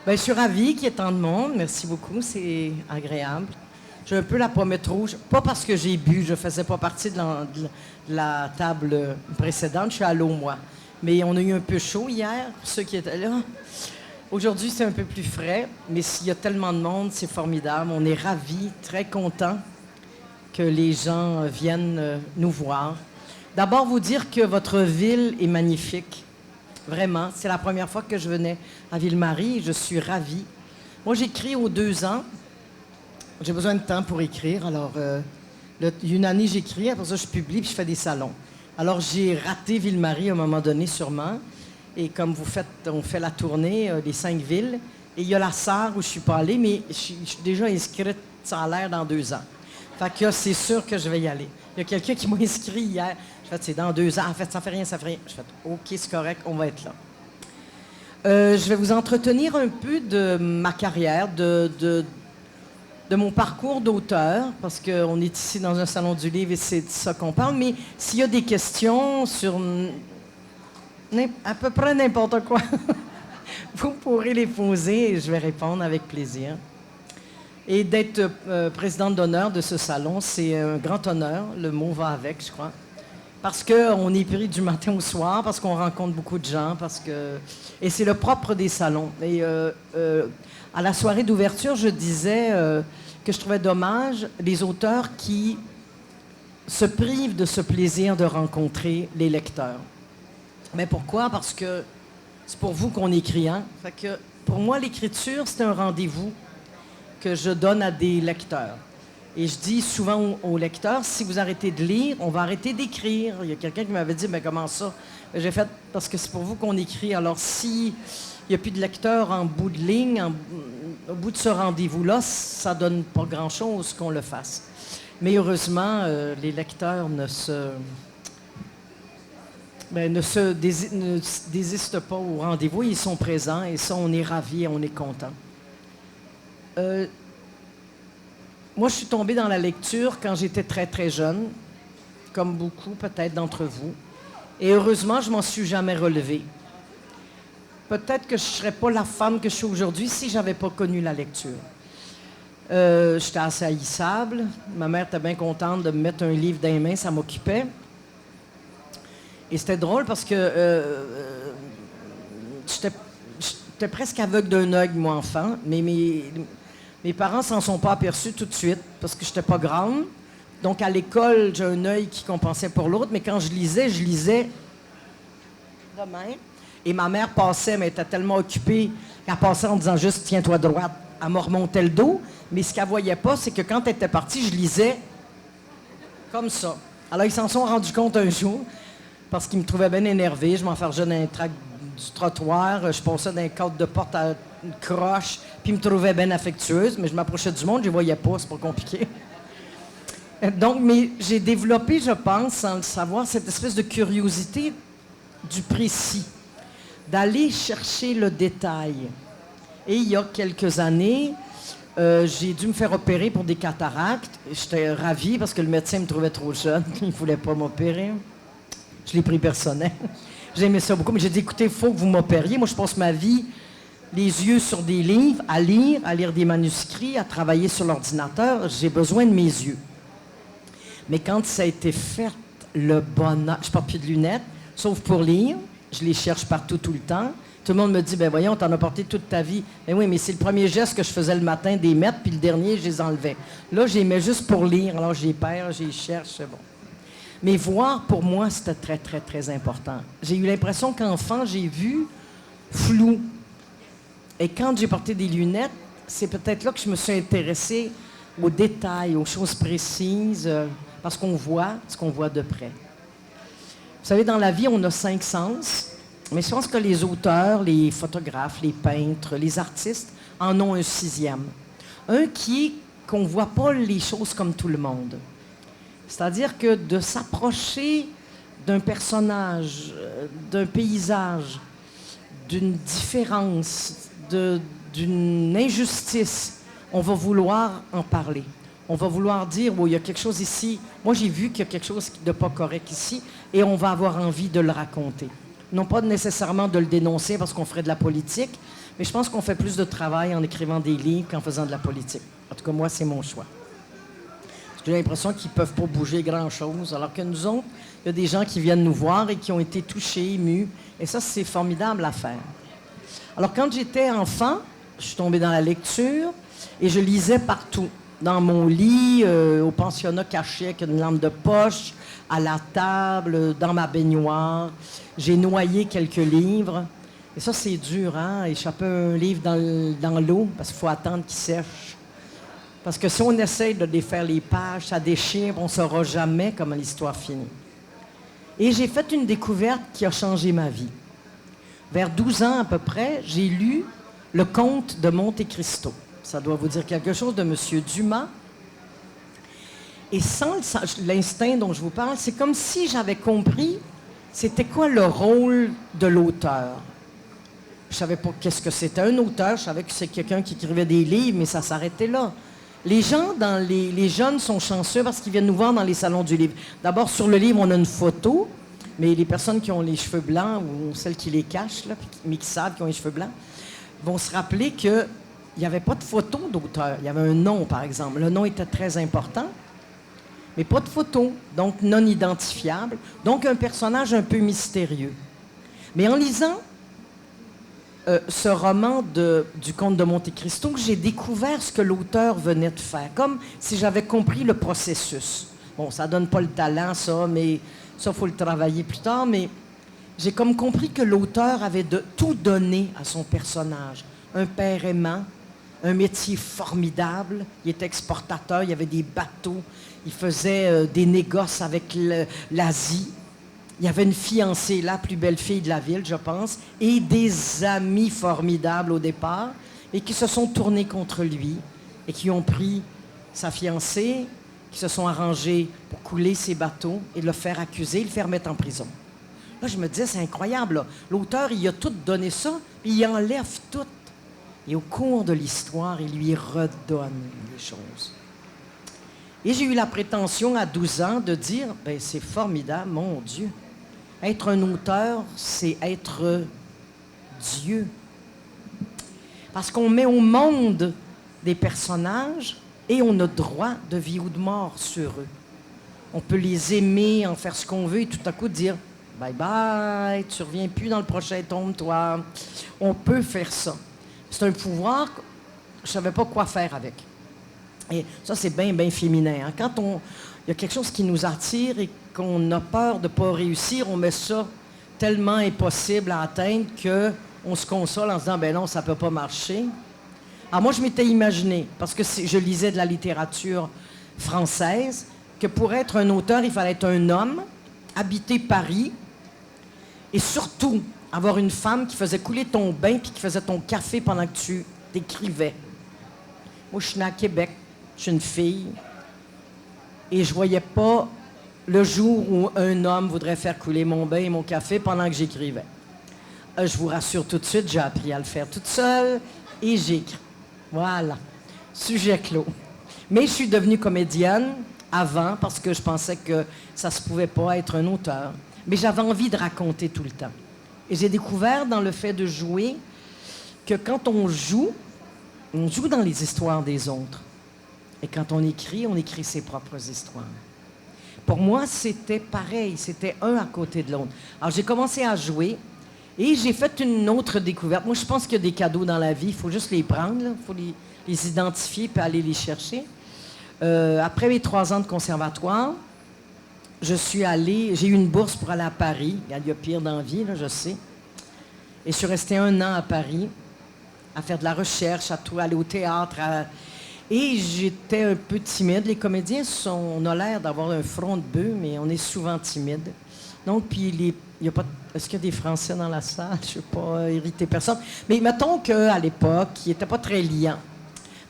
Bien, je suis ravie qu'il y ait tant de monde. Merci beaucoup, c'est agréable. J'ai un peu la pommette rouge, pas parce que j'ai bu, je ne faisais pas partie de la table précédente, je suis à l'eau, moi. Mais on a eu un peu chaud hier, pour ceux qui étaient là. Aujourd'hui, c'est un peu plus frais, mais s'il y a tellement de monde, c'est formidable. On est ravis, très contents que les gens viennent nous voir. D'abord, vous dire que votre ville est magnifique. Vraiment. C'est la première fois que je venais à Ville-Marie et je suis ravie. Moi, j'écris aux 2 ans. J'ai besoin de temps pour écrire. Alors, une année, j'écris. Après ça, je publie puis je fais des salons. Alors, j'ai raté Ville-Marie à un moment donné, sûrement. Et comme on fait la tournée des 5 villes. Et il y a la Sarre où je suis pas allée, mais je suis déjà inscrite, ça a l'air, dans 2 ans. Fait que c'est sûr que je vais y aller. Il y a quelqu'un qui m'a inscrit hier. Je fais, c'est dans 2 ans. En fait, ça fait rien, ça fait rien. Je fais, OK, c'est correct, on va être là. Je vais vous entretenir un peu de ma carrière, de mon parcours d'auteur, parce qu'on est ici dans un salon du livre et c'est de ça qu'on parle. Mais s'il y a des questions sur à peu près n'importe quoi, vous pourrez les poser et je vais répondre avec plaisir. Et d'être présidente d'honneur de ce salon, c'est un grand honneur. Le mot va avec, je crois. Parce qu'on est pris du matin au soir, parce qu'on rencontre beaucoup de gens, et c'est le propre des salons. Et à la soirée d'ouverture, je disais que je trouvais dommage les auteurs qui se privent de ce plaisir de rencontrer les lecteurs. Mais pourquoi? Parce que c'est pour vous qu'on écrit, hein? Fait que pour moi, l'écriture, c'est un rendez-vous que je donne à des lecteurs. Et je dis souvent aux lecteurs, si vous arrêtez de lire, on va arrêter d'écrire. Il y a quelqu'un qui m'avait dit, mais comment ça? J'ai fait, parce que c'est pour vous qu'on écrit. Alors, s'il n'y a plus de lecteurs en bout de ligne, au bout de ce rendez-vous-là, ça ne donne pas grand-chose qu'on le fasse. Mais heureusement, les lecteurs ne désistent pas au rendez-vous. Ils sont présents et ça, on est ravis et on est contents. Moi, je suis tombée dans la lecture quand j'étais très, très jeune, comme beaucoup peut-être d'entre vous. Et heureusement, je m'en suis jamais relevée. Peut-être que je ne serais pas la femme que je suis aujourd'hui si je n'avais pas connu la lecture. J'étais assez haïssable. Ma mère était bien contente de me mettre un livre dans les mains, ça m'occupait. Et c'était drôle parce que j'étais presque aveugle d'un œil, moi, enfant, mais mes parents s'en sont pas aperçus tout de suite parce que j'étais pas grande. Donc, à l'école, j'ai un œil qui compensait pour l'autre, mais quand je lisais de même. Et ma mère passait, mais elle était tellement occupée qu'elle passait en disant juste « Tiens-toi droite ». Elle me remontait le dos, mais ce qu'elle voyait pas, c'est que quand elle était partie, je lisais comme ça. Alors, ils s'en sont rendus compte un jour parce qu'ils me trouvaient bien énervée. Je m'enfargeais dans un trac du trottoir, je passais dans un cadre de porte à une croche, puis ils me trouvaient bien affectueuse, mais je m'approchais du monde, je les voyais pas, c'est pas compliqué. Donc, mais j'ai développé, je pense, sans le savoir, cette espèce de curiosité du précis, d'aller chercher le détail. Et il y a quelques années, j'ai dû me faire opérer pour des cataractes. J'étais ravie parce que le médecin me trouvait trop jeune, il ne voulait pas m'opérer. Je l'ai pris personnel. J'aimais ça beaucoup, mais j'ai dit, écoutez, il faut que vous m'opériez. Moi, je passe ma vie les yeux sur des livres, à lire des manuscrits, à travailler sur l'ordinateur. J'ai besoin de mes yeux. Mais quand ça a été fait, le bonheur... Je porte plus de lunettes, sauf pour lire. Je les cherche partout, tout le temps. Tout le monde me dit, ben voyons, t'en as porté toute ta vie. Ben oui, mais c'est le premier geste que je faisais le matin, des mettre, puis le dernier, je les enlevais. Là, je les mets juste pour lire. Alors, je les perds, je les cherche, c'est bon. Mais voir, pour moi, c'était très, très, très important. J'ai eu l'impression qu'enfant, j'ai vu flou. Et quand j'ai porté des lunettes, c'est peut-être là que je me suis intéressée aux détails, aux choses précises, parce qu'on voit ce qu'on voit de près. Vous savez, dans la vie, on a 5 sens, mais je pense que les auteurs, les photographes, les peintres, les artistes en ont un 6e. Un qui est qu'on ne voit pas les choses comme tout le monde. C'est-à-dire que de s'approcher d'un personnage, d'un paysage, d'une différence, d'une injustice, on va vouloir en parler. On va vouloir dire, oh, il y a quelque chose ici. Moi, j'ai vu qu'il y a quelque chose de pas correct ici, et on va avoir envie de le raconter. Non pas nécessairement de le dénoncer parce qu'on ferait de la politique, mais je pense qu'on fait plus de travail en écrivant des livres qu'en faisant de la politique. En tout cas, moi, c'est mon choix. J'ai l'impression qu'ils ne peuvent pas bouger grand-chose, alors que nous autres, il y a des gens qui viennent nous voir et qui ont été touchés, émus. Et ça, c'est formidable à faire. Alors, quand j'étais enfant, je suis tombée dans la lecture et je lisais partout. Dans mon lit, au pensionnat caché avec une lampe de poche, à la table, dans ma baignoire. J'ai noyé quelques livres. Et ça, c'est dur, hein? Échapper un livre dans l'eau, parce qu'il faut attendre qu'il sèche. Parce que si on essaye de défaire les pages, ça déchire, on ne saura jamais comment l'histoire finit. Et j'ai fait une découverte qui a changé ma vie. Vers 12 ans à peu près, j'ai lu Le Comte de Monte Cristo. Ça doit vous dire quelque chose de M. Dumas. Et sans l'instinct dont je vous parle, c'est comme si j'avais compris c'était quoi le rôle de l'auteur. Je ne savais pas qu'est-ce que c'était un auteur. Je savais que c'est quelqu'un qui écrivait des livres, mais ça s'arrêtait là. Les gens, les jeunes sont chanceux parce qu'ils viennent nous voir dans les salons du livre. D'abord, sur le livre, on a une photo, mais les personnes qui ont les cheveux blancs ou celles qui les cachent, là, mais qui savent qu'ils ont les cheveux blancs, vont se rappeler qu'il n'y avait pas de photo d'auteur. Il y avait un nom, par exemple. Le nom était très important, mais pas de photo, donc non identifiable. Donc, un personnage un peu mystérieux. Mais en lisant ce roman du Comte de Monte Cristo, j'ai découvert ce que l'auteur venait de faire, comme si j'avais compris le processus. Bon, ça donne pas le talent, ça, mais ça, il faut le travailler plus tard, mais j'ai comme compris que l'auteur avait tout donné à son personnage. Un père aimant, un métier formidable, il était exportateur, il y avait des bateaux, il faisait des négoces avec l'Asie. Il y avait une fiancée, la plus belle fille de la ville, je pense, et des amis formidables au départ, et qui se sont tournés contre lui, et qui ont pris sa fiancée, qui se sont arrangés pour couler ses bateaux et le faire accuser, le faire mettre en prison. Là, je me disais, c'est incroyable, là. L'auteur, il a tout donné ça, puis il enlève tout. Et au cours de l'histoire, il lui redonne les choses. Et j'ai eu la prétention, à 12 ans, de dire, ben c'est formidable, mon Dieu. Être un auteur, c'est être Dieu. Parce qu'on met au monde des personnages et on a droit de vie ou de mort sur eux. On peut les aimer, en faire ce qu'on veut et tout à coup dire « Bye bye, tu ne reviens plus dans le prochain tome, toi. » On peut faire ça. C'est un pouvoir que je ne savais pas quoi faire avec. Et ça, c'est bien, bien féminin. Hein? Quand il y a quelque chose qui nous attire et qu'on a peur de ne pas réussir, on met ça tellement impossible à atteindre qu'on se console en se disant « ben non, ça ne peut pas marcher ». Alors moi, je m'étais imaginé, parce que je lisais de la littérature française, que pour être un auteur, il fallait être un homme, habiter Paris, et surtout avoir une femme qui faisait couler ton bain puis qui faisait ton café pendant que tu t'écrivais. Moi, je suis née à Québec, je suis une fille, et je voyais pas le jour où un homme voudrait faire couler mon bain et mon café pendant que j'écrivais. Je vous rassure tout de suite, j'ai appris à le faire toute seule, et j'écris. Voilà. Sujet clos. Mais je suis devenue comédienne avant parce que je pensais que ça se pouvait pas être un auteur. Mais j'avais envie de raconter tout le temps. Et j'ai découvert dans le fait de jouer que quand on joue dans les histoires des autres. Et quand on écrit ses propres histoires. Pour moi, c'était pareil. C'était un à côté de l'autre. Alors, j'ai commencé à jouer. Et j'ai fait une autre découverte. Moi, je pense qu'il y a des cadeaux dans la vie. Il faut juste les prendre. Il faut les identifier puis aller les chercher. Après mes 3 ans de conservatoire, j'ai eu une bourse pour aller à Paris. Il y a pire dans la vie, là, je sais. Et je suis restée 1 an à Paris à faire de la recherche, aller au théâtre. Et j'étais un peu timide. Les comédiens, on a l'air d'avoir un front de bœuf, mais on est souvent timide. Donc, puis est-ce qu'il y a des Français dans la salle? Je ne veux pas irriter personne. Mais mettons qu'à l'époque, ils n'étaient pas très liants.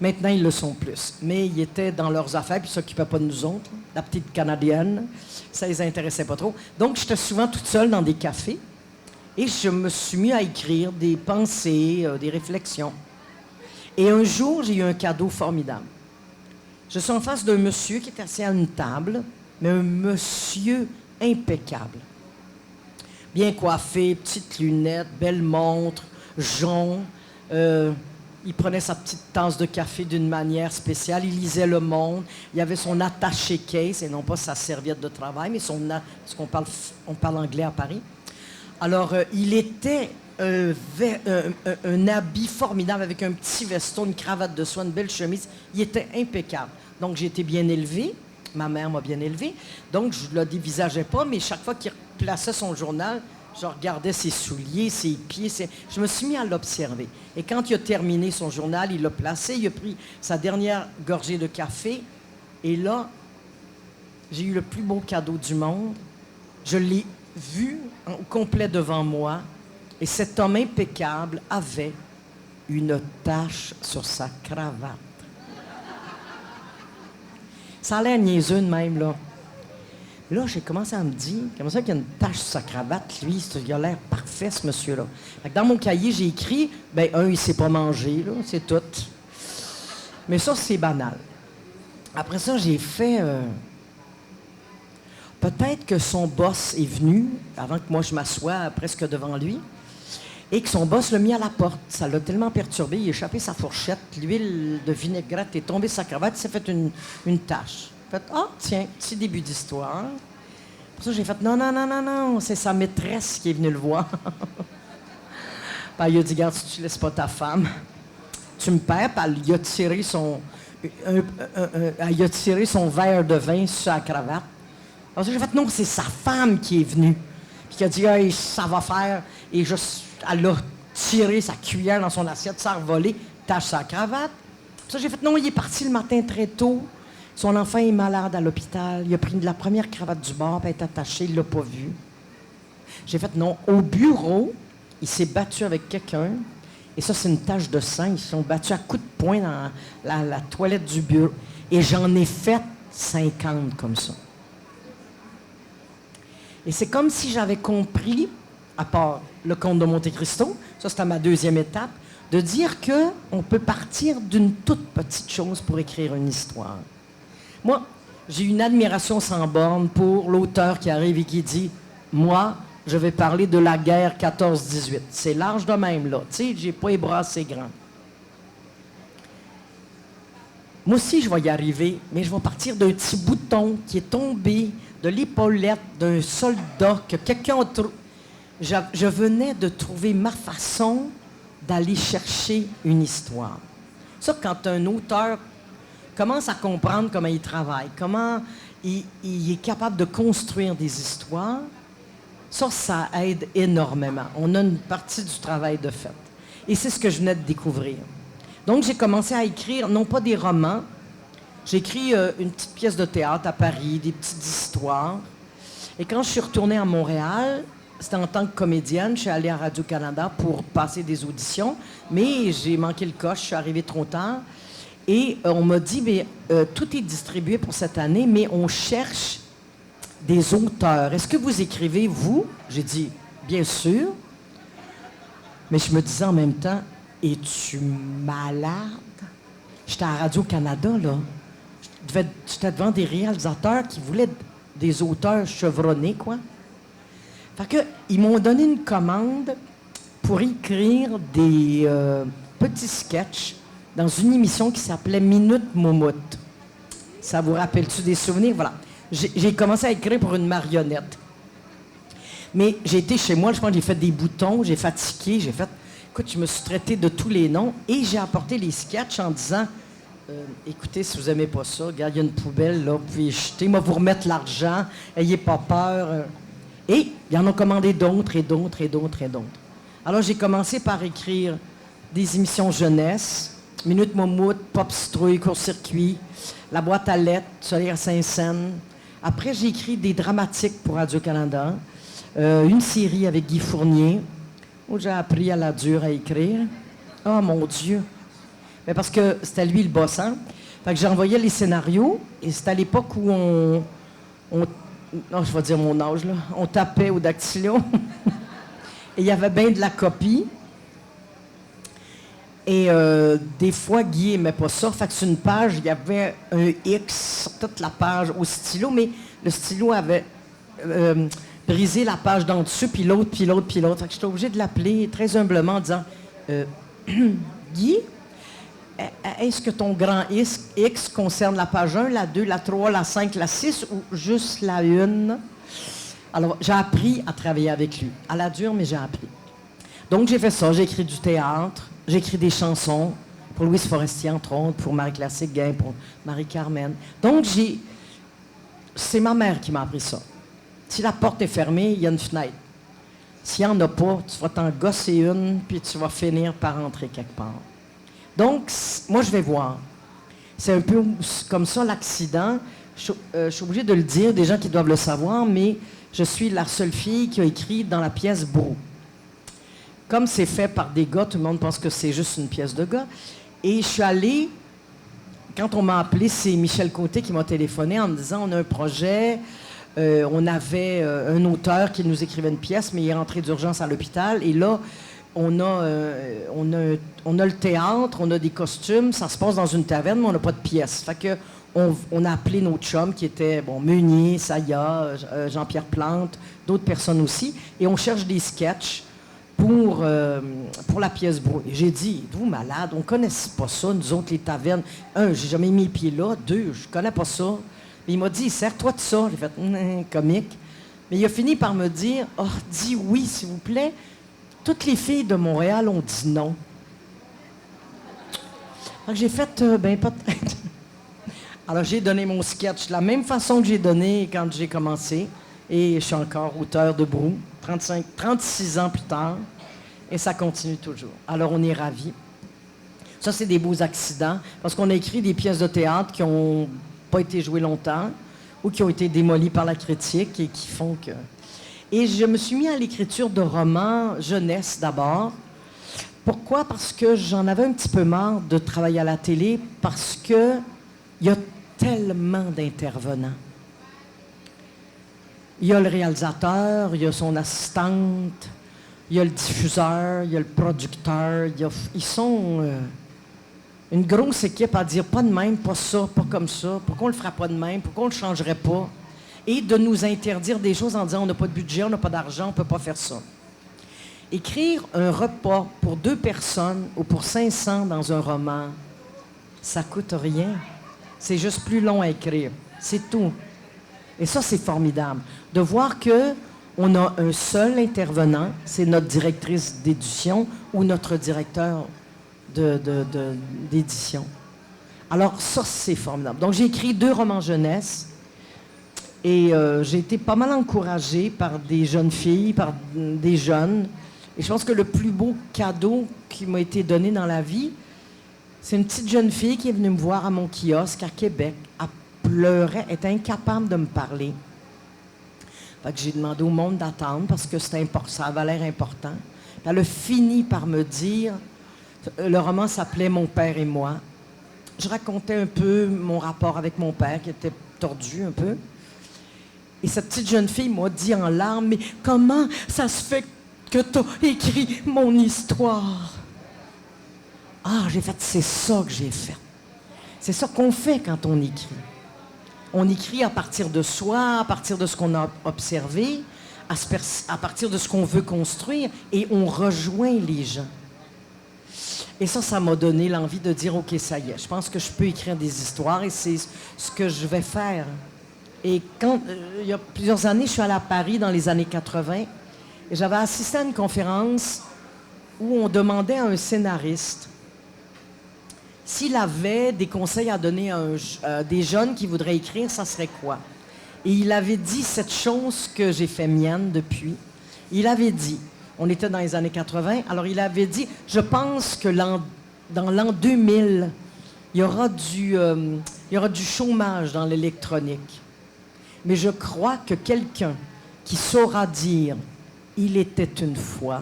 Maintenant, ils le sont plus. Mais ils étaient dans leurs affaires, puis ils ne s'occupaient pas de nous autres. La petite Canadienne, ça ne les intéressait pas trop. Donc, j'étais souvent toute seule dans des cafés. Et je me suis mis à écrire des pensées, des réflexions. Et un jour, j'ai eu un cadeau formidable. Je suis en face d'un monsieur qui est assis à une table, mais un monsieur impeccable. bien coiffé, petites lunettes, belle montre, jaune. Il prenait sa petite tasse de café d'une manière spéciale. Il lisait Le Monde. Il avait son attaché case, et non pas sa serviette de travail, mais parce on parle anglais à Paris. Alors, il était un habit formidable avec un petit veston, une cravate de soie, une belle chemise. Il était impeccable. Donc, j'ai été bien élevée. Ma mère m'a bien élevée. Donc, je ne le dévisageais pas, mais chaque fois qu'il plaçait son journal, je regardais ses souliers, ses pieds. Je me suis mis à l'observer. Et quand il a terminé son journal, il l'a placé, il a pris sa dernière gorgée de café. Et là, j'ai eu le plus beau cadeau du monde. Je l'ai vu au complet devant moi. Et cet homme impeccable avait une tache sur sa cravate. Ça a l'air niaiseux de même, là. Là, j'ai commencé à me dire, comment ça qu'il y a une tache sur sa cravate, lui, il a l'air parfait, ce monsieur-là. Dans mon cahier, j'ai écrit, il ne sait pas manger, là, c'est tout. Mais ça, c'est banal. Après ça, j'ai fait... Peut-être que son boss est venu, avant que moi je m'assoie presque devant lui, et que son boss l'a mis à la porte. Ça l'a tellement perturbé, il a échappé sa fourchette, l'huile de vinaigrette est tombée sur sa cravate, il s'est fait une tache. Fait, tiens, petit début d'histoire. Pour ça, j'ai fait, non, c'est sa maîtresse qui est venue le voir. Il a dit, regarde, si tu ne laisses pas ta femme, tu me perds. Puis il a tiré son verre de vin sur sa cravate. Alors ça, j'ai fait, non, c'est sa femme qui est venue. Puis qui a dit, hey, ça va faire. Et elle a tiré sa cuillère dans son assiette, ça a revolé, tache sa cravate. Puis ça, j'ai fait, non, il est parti le matin très tôt. Son enfant est malade à l'hôpital. Il a pris la première cravate du bord, puis elle est attachée, il ne l'a pas vue. J'ai fait, non, au bureau, il s'est battu avec quelqu'un. Et ça, c'est une tache de sang. Ils se sont battus à coups de poing dans la toilette du bureau. Et j'en ai fait 50 comme ça. Et c'est comme si j'avais compris, à part le conte de Monte Cristo, ça c'était ma deuxième étape, de dire qu'on peut partir d'une toute petite chose pour écrire une histoire. Moi, j'ai une admiration sans borne pour l'auteur qui arrive et qui dit « Moi, je vais parler de la guerre 14-18. » C'est large de même, là. Tu sais, j'ai pas les bras assez grands. Moi aussi, je vais y arriver, mais je vais partir d'un petit bouton qui est tombé de l'épaulette d'un soldat que quelqu'un a trouvé. Je venais de trouver ma façon d'aller chercher une histoire. Ça, quand un auteur commence à comprendre comment il travaille, comment il est capable de construire des histoires, ça aide énormément. On a une partie du travail de fait. Et c'est ce que je venais de découvrir. Donc, j'ai commencé à écrire, non pas des romans, j'ai écrit une petite pièce de théâtre à Paris, des petites histoires. Et quand je suis retournée à Montréal, c'était en tant que comédienne, je suis allée à Radio-Canada pour passer des auditions, mais j'ai manqué le coche, je suis arrivée trop tard. Et on m'a dit, tout est distribué pour cette année, mais on cherche des auteurs. Est-ce que vous écrivez, vous? J'ai dit, bien sûr. Mais je me disais en même temps, es-tu malade? J'étais à Radio-Canada, là. J'étais devant des réalisateurs qui voulaient des auteurs chevronnés, quoi. Fait que, ils m'ont donné une commande pour écrire des petits sketchs dans une émission qui s'appelait Minute Moumoute. Ça vous rappelle-tu des souvenirs? Voilà. J'ai commencé à écrire pour une marionnette. Mais j'ai été chez moi, je pense que j'ai fait des boutons, j'ai fatigué, écoute, je me suis traité de tous les noms et j'ai apporté les sketchs en disant, écoutez, si vous n'aimez pas ça, regarde, il y a une poubelle, là, vous pouvez jeter, moi, vous remettre l'argent, ayez pas peur. Et ils en ont commandé d'autres et d'autres et d'autres et d'autres. Alors, j'ai commencé par écrire des émissions jeunesse, Minute Moumoute, Pop Citrouille, Court-Circuit, La Boîte à lettres, Soleil à Saint-Saëns. Après, j'ai écrit des dramatiques pour Radio-Canada, une série avec Guy Fournier, où j'ai appris à la dure à écrire. Oh, mon Dieu! Mais parce que c'était lui le boss, hein? Fait que j'envoyais les scénarios, et c'était à l'époque où non, je vais dire mon âge, là. On tapait au dactylo. Et il y avait bien de la copie. Et des fois, Guy n'aimait pas ça. Fait que sur une page, il y avait un X sur toute la page au stylo, mais le stylo avait briser la page d'en dessus, puis l'autre, puis l'autre, puis l'autre. Fait que j'étais obligée de l'appeler très humblement en disant Guy, est-ce que ton grand X concerne la page 1, la 2, la 3, la 5, la 6 ou juste la 1? Alors, j'ai appris à travailler avec lui. À la dure, mais j'ai appris. Donc, j'ai fait ça. J'ai écrit du théâtre, j'ai écrit des chansons pour Louise Forestier, entre autres, pour Marie-Claire Séguin, pour Marie-Carmen. Donc, c'est ma mère qui m'a appris ça. Si la porte est fermée, il y a une fenêtre. S'il n'y en a pas, tu vas t'en gosser une, puis tu vas finir par rentrer quelque part. Donc, moi, je vais voir. C'est un peu comme ça l'accident. Je suis obligée de le dire, des gens qui doivent le savoir, mais je suis la seule fille qui a écrit dans la pièce Brou. Comme c'est fait par des gars, tout le monde pense que c'est juste une pièce de gars. Et je suis allée, quand on m'a appelé, c'est Michel Côté qui m'a téléphoné en me disant on a un projet, on avait un auteur qui nous écrivait une pièce, mais il est rentré d'urgence à l'hôpital. Et là, on a le théâtre, on a des costumes, ça se passe dans une taverne, mais on n'a pas de pièce. Fait que on a appelé nos chums qui étaient Meunier, Saya, Jean-Pierre Plante, d'autres personnes aussi, et on cherche des sketchs pour la pièce Brou. Et j'ai dit, vous malade, on ne connaît pas ça, nous autres, les tavernes. Un, j'ai jamais mis les pieds là. Deux, je connais pas ça. Mais il m'a dit, sers-toi de ça. J'ai fait, comique. Mais il a fini par me dire, dis oui, s'il vous plaît. Toutes les filles de Montréal ont dit non. Donc j'ai fait, peut-être. Alors j'ai donné mon sketch de la même façon que j'ai donné quand j'ai commencé. Et je suis encore auteur de Brou, 36 ans plus tard. Et ça continue toujours. Alors on est ravis. Ça, c'est des beaux accidents. Parce qu'on a écrit des pièces de théâtre qui n'ont pas été jouées longtemps ou qui ont été démolies par la critique et qui font que... Et je me suis mis à l'écriture de romans jeunesse d'abord. Pourquoi? Parce que j'en avais un petit peu marre de travailler à la télé parce qu'il y a tellement d'intervenants. Il y a le réalisateur, il y a son assistante, il y a le diffuseur, il y a le producteur. Ils sont une grosse équipe à dire pas de même, pas ça, pas comme ça. Pourquoi on le ferait pas de même? Pourquoi on le changerait pas? Et de nous interdire des choses en disant on n'a pas de budget, on n'a pas d'argent, on ne peut pas faire ça. Écrire un repas pour 2 personnes ou pour 500 dans un roman, ça coûte rien. C'est juste plus long à écrire. C'est tout. Et ça, c'est formidable. De voir qu'on a un seul intervenant, c'est notre directrice d'édition ou notre directeur d'édition. Alors ça, c'est formidable. Donc, j'ai écrit 2 romans jeunesse et j'ai été pas mal encouragée par des jeunes filles, par des jeunes. Et je pense que le plus beau cadeau qui m'a été donné dans la vie, c'est une petite jeune fille qui est venue me voir à mon kiosque à Québec. Elle pleurait, elle était incapable de me parler. Fait que j'ai demandé au monde d'attendre parce que ça avait l'air important. Puis elle a fini par me dire, le roman s'appelait « Mon père et moi ». Je racontais un peu mon rapport avec mon père qui était tordu un peu. Et cette petite jeune fille m'a dit en larmes, « Mais comment ça se fait que tu as écrit mon histoire? » Ah, j'ai fait, c'est ça que j'ai fait. C'est ça qu'on fait quand on écrit. On écrit à partir de soi, à partir de ce qu'on a observé, à partir de ce qu'on veut construire, et on rejoint les gens. Et ça m'a donné l'envie de dire, OK, ça y est, je pense que je peux écrire des histoires, et c'est ce que je vais faire. Et quand, il y a plusieurs années, je suis allée à Paris dans les années 80, et j'avais assisté à une conférence où on demandait à un scénariste s'il avait des conseils à donner à des jeunes qui voudraient écrire, ça serait quoi? Et il avait dit cette chose que j'ai fait mienne depuis. Il avait dit, on était dans les années 80, alors il avait dit, je pense que dans l'an 2000, il y aura du chômage dans l'électronique. Mais je crois que quelqu'un qui saura dire « il était une fois »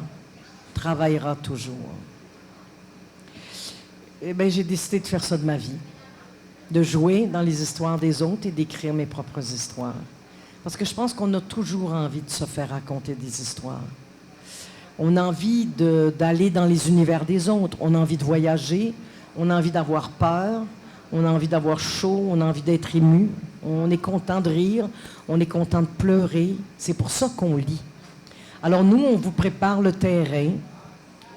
travaillera toujours. Eh bien, j'ai décidé de faire ça de ma vie, de jouer dans les histoires des autres et d'écrire mes propres histoires. Parce que je pense qu'on a toujours envie de se faire raconter des histoires. On a envie d'aller dans les univers des autres, on a envie de voyager, on a envie d'avoir peur, on a envie d'avoir chaud, on a envie d'être ému, On est content de rire, on est content de pleurer. C'est pour ça qu'on lit. Alors nous, on vous prépare le terrain.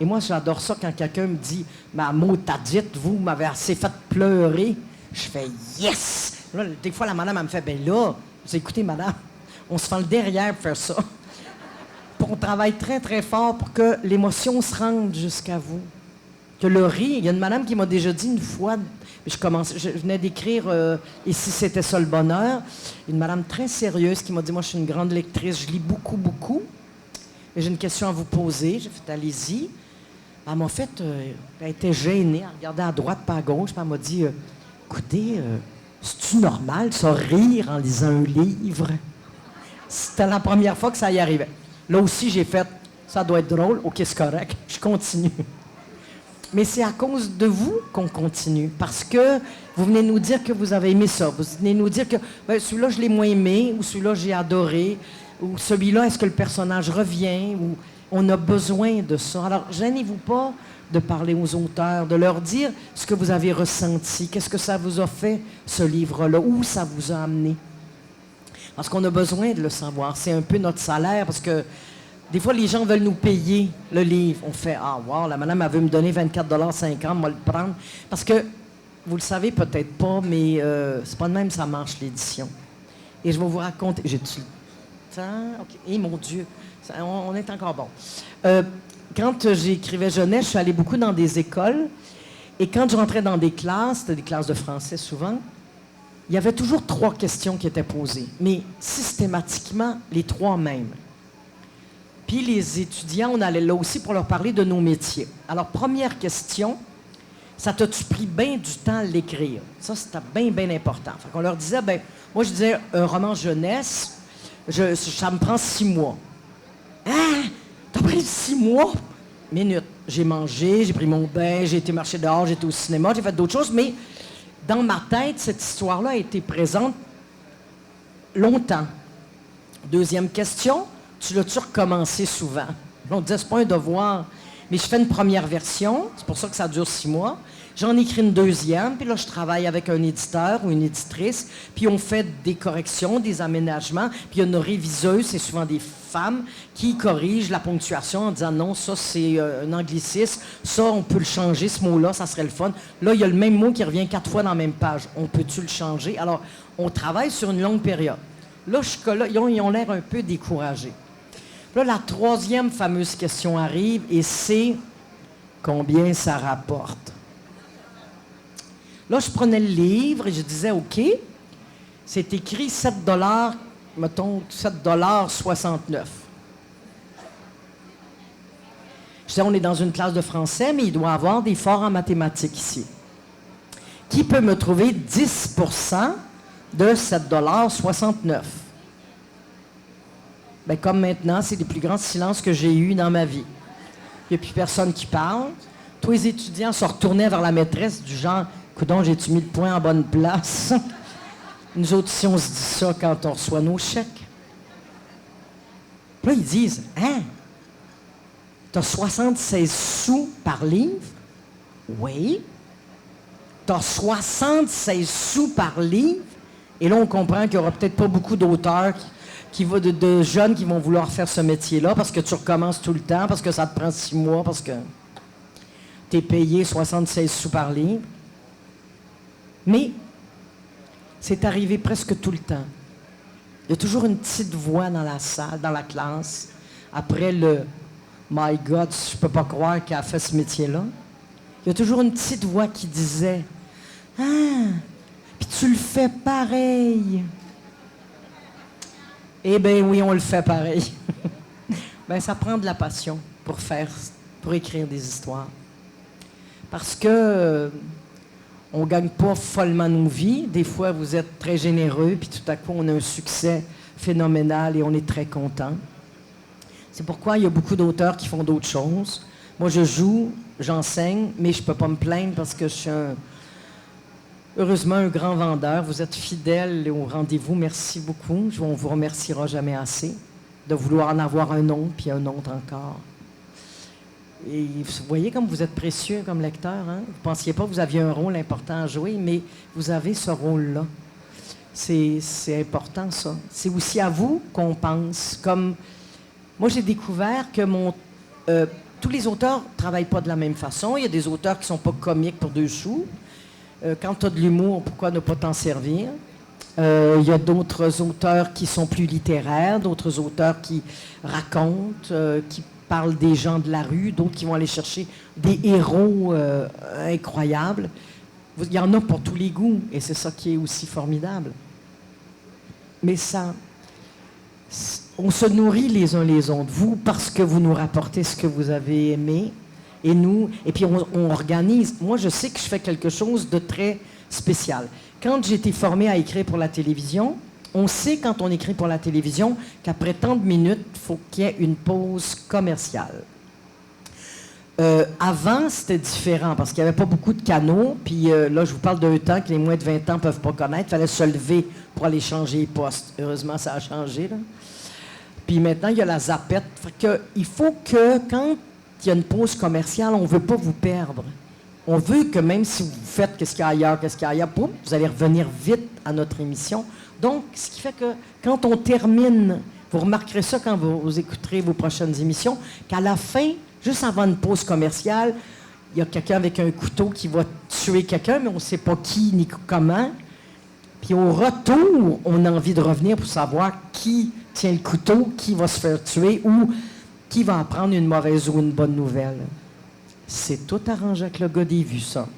Et moi, j'adore ça quand quelqu'un me dit « Ma mot t'a dit, vous m'avez assez fait pleurer. » Je fais « Yes! » Là, des fois, la madame, elle me fait « Ben là, vous écoutez, madame, on se fait le derrière pour faire ça. » On travaille très, très fort pour que l'émotion se rende jusqu'à vous. Que le rire, il y a une madame qui m'a déjà dit une fois, je venais d'écrire Et si c'était ça le bonheur, une madame très sérieuse qui m'a dit, moi je suis une grande lectrice, je lis beaucoup, beaucoup, et j'ai une question à vous poser. J'ai fait, allez-y. Elle m'a fait, elle était gênée, elle regardait à droite, pas à gauche, puis elle m'a dit, écoutez, c'est-tu normal, ça, rire en lisant un livre? C'était la première fois que ça y arrivait. Là aussi, j'ai fait, ça doit être drôle, ok, c'est correct, je continue. Mais c'est à cause de vous qu'on continue, parce que vous venez nous dire que vous avez aimé ça, vous venez nous dire que celui-là, je l'ai moins aimé, ou celui-là, j'ai adoré, ou celui-là, est-ce que le personnage revient, ou on a besoin de ça. Alors, gênez-vous pas de parler aux auteurs, de leur dire ce que vous avez ressenti, qu'est-ce que ça vous a fait, ce livre-là, où ça vous a amené. Parce qu'on a besoin de le savoir. C'est un peu notre salaire, parce que des fois, les gens veulent nous payer le livre. On fait « Ah, wow, la madame, elle veut me donner 24,50 $, moi le prendre. » Parce que, vous le savez peut-être pas, mais c'est pas de même ça marche, l'édition. Et je vais vous raconter... J'ai-tu le temps? OK. Et mon Dieu, on est encore bon. Quand j'écrivais jeunesse, je suis allée beaucoup dans des écoles. Et quand je rentrais dans des classes, c'était des classes de français souvent, il y avait toujours 3 questions qui étaient posées, mais systématiquement, les 3 mêmes. Puis les étudiants, on allait là aussi pour leur parler de nos métiers. Alors, première question, ça t'a-tu pris bien du temps à l'écrire? Ça, c'était bien, bien important. Fait qu'on leur disait, moi, je disais, un roman jeunesse, ça me prend 6 mois. Hein? T'as pris 6 mois? Minute. J'ai mangé, j'ai pris mon bain, j'ai été marcher dehors, j'ai été au cinéma, j'ai fait d'autres choses, mais dans ma tête, cette histoire-là a été présente longtemps. Deuxième question, tu l'as-tu recommencé souvent? On disait, c'est pas un devoir, mais je fais une première version, c'est pour ça que ça dure 6 mois. J'en écris une deuxième, puis là, je travaille avec un éditeur ou une éditrice, puis on fait des corrections, des aménagements, puis il y a une réviseuse, c'est souvent des femmes, qui corrigent la ponctuation en disant non, ça c'est un anglicisme, ça on peut le changer, ce mot-là, ça serait le fun. Là, il y a le même mot qui revient 4 fois dans la même page. On peut-tu le changer? Alors, on travaille sur une longue période. Là, ils ont l'air un peu découragés. Là, la 3e fameuse question arrive, et c'est combien ça rapporte? Là, je prenais le livre et je disais, OK, c'est écrit 7 $, mettons 7,69 $. Je disais, on est dans une classe de français, mais il doit y avoir des forts en mathématiques ici. Qui peut me trouver 10 % de 7,69 $? Bien, comme maintenant, c'est les plus grands silences que j'ai eus dans ma vie. Il n'y a plus personne qui parle. Tous les étudiants se retournaient vers la maîtresse du genre, coudonc, j'ai-tu mis le point en bonne place? Nous autres, si on se dit ça quand on reçoit nos chèques. Puis là, ils disent, hein? T'as 76 sous par livre? Oui. T'as 76 sous par livre? Et là, on comprend qu'il n'y aura peut-être pas beaucoup d'auteurs de jeunes qui vont vouloir faire ce métier-là parce que tu recommences tout le temps, parce que ça te prend 6 mois, parce que t'es payé 76 sous par livre. Mais c'est arrivé presque tout le temps. Il y a toujours une petite voix dans la salle, dans la classe, après le « My God, je peux pas croire qu'elle a fait ce métier-là ». Il y a toujours une petite voix qui disait « Ah, puis tu le fais pareil ». Eh bien oui, on le fait pareil. Ben ça prend de la passion pour écrire des histoires. Parce que on ne gagne pas follement nos vies. Des fois, vous êtes très généreux, puis tout à coup, on a un succès phénoménal et on est très content. C'est pourquoi il y a beaucoup d'auteurs qui font d'autres choses. Moi, je joue, j'enseigne, mais je ne peux pas me plaindre parce que je suis heureusement un grand vendeur. Vous êtes fidèles au rendez-vous. Merci beaucoup. On ne vous remerciera jamais assez de vouloir en avoir un autre, puis un autre encore. Et vous voyez comme vous êtes précieux comme lecteur. Hein? Vous ne pensiez pas que vous aviez un rôle important à jouer, mais vous avez ce rôle-là. C'est important, ça. C'est aussi à vous qu'on pense. Comme moi, j'ai découvert que tous les auteurs ne travaillent pas de la même façon. Il y a des auteurs qui ne sont pas comiques pour 2 sous. Quand tu as de l'humour, pourquoi ne pas t'en servir? Il y a d'autres auteurs qui sont plus littéraires, d'autres auteurs qui racontent, qui parlent des gens de la rue, d'autres qui vont aller chercher des héros incroyables. Il y en a pour tous les goûts, et c'est ça qui est aussi formidable. Mais ça, on se nourrit les uns les autres. Vous, parce que vous nous rapportez ce que vous avez aimé, et nous, et puis on organise. Moi, je sais que je fais quelque chose de très spécial. Quand j'ai été formée à écrire pour la télévision, on sait quand on écrit pour la télévision qu'après tant de minutes, il faut qu'il y ait une pause commerciale. Avant, c'était différent parce qu'il n'y avait pas beaucoup de canaux. Puis là, je vous parle d'un temps que les moins de 20 ans ne peuvent pas connaître. Il fallait se lever pour aller changer les postes. Heureusement, ça a changé, là. Puis maintenant, il y a la zapette. Fait que, il faut que, quand il y a une pause commerciale, on ne veut pas vous perdre. On veut que même si vous faites qu'est-ce qu'il y a ailleurs, boum, vous allez revenir vite à notre émission. Donc, ce qui fait que quand on termine, vous remarquerez ça quand vous écouterez vos prochaines émissions, qu'à la fin, juste avant une pause commerciale, il y a quelqu'un avec un couteau qui va tuer quelqu'un, mais on ne sait pas qui ni comment. Puis au retour, on a envie de revenir pour savoir qui tient le couteau, qui va se faire tuer ou qui va apprendre une mauvaise ou une bonne nouvelle. C'est tout arrangé avec le gars des vues, ça.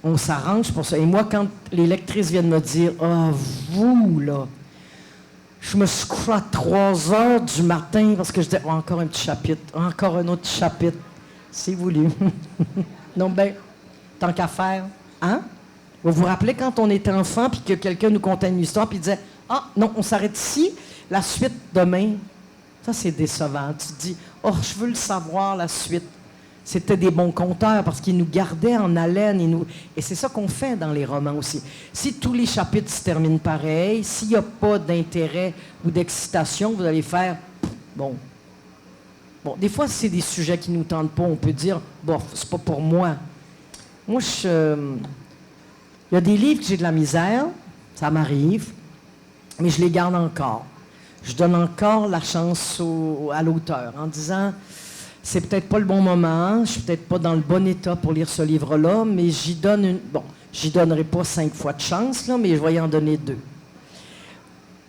On s'arrange pour ça. Et moi, quand les lectrices viennent me dire « Ah, vous, là, je me suis couché à 3 heures du matin parce que je disais oh, encore un petit chapitre, encore un autre chapitre. » C'est voulu. Non, ben, tant qu'à faire. Hein? Vous vous rappelez quand on était enfant puis que quelqu'un nous contait une histoire puis disait « Ah, non, on s'arrête ici, la suite demain. » Ça, c'est décevant. Tu te dis « Oh, je veux le savoir, la suite. » C'était des bons conteurs parce qu'ils nous gardaient en haleine. Et c'est ça qu'on fait dans les romans aussi. Si tous les chapitres se terminent pareil, s'il n'y a pas d'intérêt ou d'excitation, vous allez faire bon. Bon, des fois, c'est des sujets qui ne nous tentent pas. On peut dire, bon, c'est pas pour moi. Moi, il y a des livres que j'ai de la misère, ça m'arrive, mais je les garde encore. Je donne encore la chance à l'auteur en disant... C'est peut-être pas le bon moment, je suis peut-être pas dans le bon état pour lire ce livre-là, mais j'y donne une... Bon, j'y donnerai pas 5 fois de chance, là, mais je vais y en donner 2. Il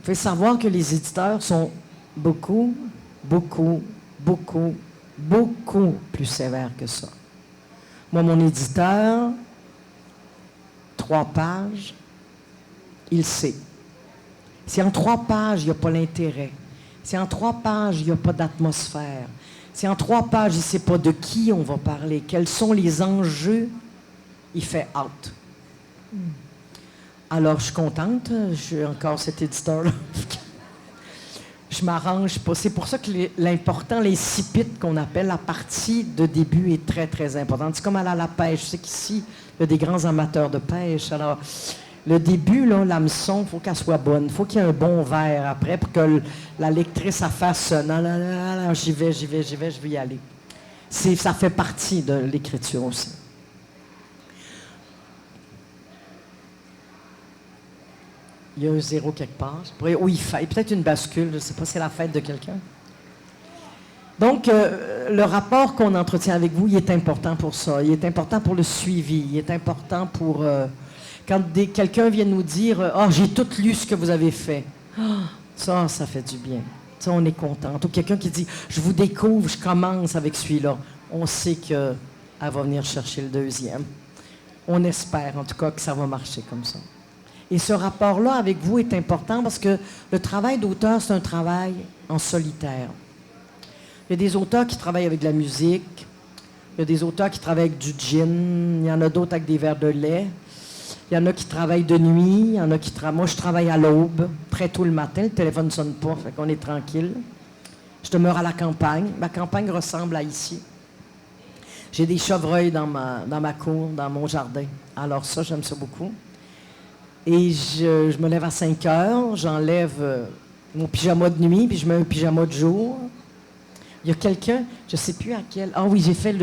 faut savoir que les éditeurs sont beaucoup, beaucoup, beaucoup, beaucoup plus sévères que ça. Moi, mon éditeur, 3 pages, il sait. Si en 3 pages, il n'y a pas l'intérêt, si en 3 pages, il n'y a pas d'atmosphère, si en 3 pages, il ne sait pas de qui on va parler, quels sont les enjeux, il fait out. Alors, je suis contente, j'ai encore cet éditeur-là. Je m'arrange pas. C'est pour ça que l'important, les sipites qu'on appelle, la partie de début est très, très importante. C'est comme aller à la pêche. Je sais qu'ici, il y a des grands amateurs de pêche. Alors, le début, là, l'hameçon, il faut qu'elle soit bonne. Il faut qu'il y ait un bon verre après pour que la lectrice fasse non, non, non, non, j'y vais, je vais y aller. Ça fait partie de l'écriture aussi. Il y a un 0 quelque part. Oui, il fait. Peut-être une bascule, je ne sais pas, c'est la fête de quelqu'un. Donc, le rapport qu'on entretient avec vous, il est important pour ça. Il est important pour le suivi. Il est important pour... quand quelqu'un vient nous dire « Ah, j'ai tout lu ce que vous avez fait. Ah, » ça fait du bien. Ça, on est content. Ou quelqu'un qui dit « Je vous découvre, je commence avec celui-là. » On sait qu'elle va venir chercher le deuxième. On espère, en tout cas, que ça va marcher comme ça. Et ce rapport-là avec vous est important parce que le travail d'auteur, c'est un travail en solitaire. Il y a des auteurs qui travaillent avec de la musique. Il y a des auteurs qui travaillent avec du gin. Il y en a d'autres avec des verres de lait. Il y en a qui travaillent de nuit, il y en a qui travaillent... Moi, je travaille à l'aube, très tôt le matin, le téléphone ne sonne pas, fait qu'on est tranquille. Je demeure à la campagne. Ma campagne ressemble à ici. J'ai des chevreuils dans ma cour, dans mon jardin. Alors ça, j'aime ça beaucoup. Et je me lève à 5 heures, j'enlève mon pyjama de nuit, puis je mets un pyjama de jour. Il y a quelqu'un, je ne sais plus à quel... Ah oui, j'ai fait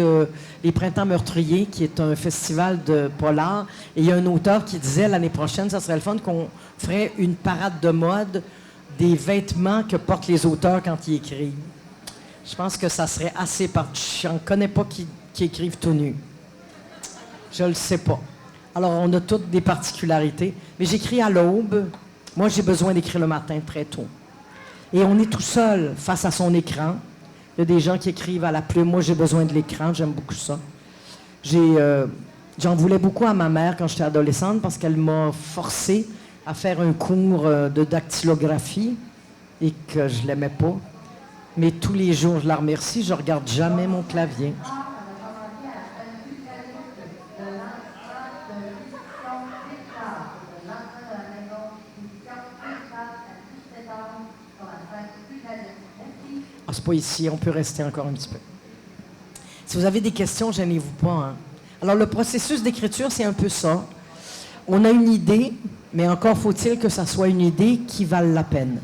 les Printemps meurtriers, qui est un festival de polar. Et il y a un auteur qui disait, l'année prochaine, ça serait le fun qu'on ferait une parade de mode des vêtements que portent les auteurs quand ils écrivent. Je pense que ça serait assez... Je n'en connais pas qui écrivent tout nu. Je le sais pas. Alors, on a toutes des particularités. Mais j'écris à l'aube. Moi, j'ai besoin d'écrire le matin très tôt. Et on est tout seul face à son écran. Il y a des gens qui écrivent à la plume. Moi, j'ai besoin de l'écran. J'aime beaucoup ça. J'en voulais beaucoup à ma mère quand j'étais adolescente parce qu'elle m'a forcé à faire un cours de dactylographie et que je l'aimais pas. Mais tous les jours, je la remercie. Je regarde jamais mon clavier. Ah, c'est pas ici, on peut rester encore un petit peu. Si vous avez des questions, gênez-vous pas. Hein. Alors, le processus d'écriture, c'est un peu ça. On a une idée, mais encore faut-il que ça soit une idée qui vale la peine.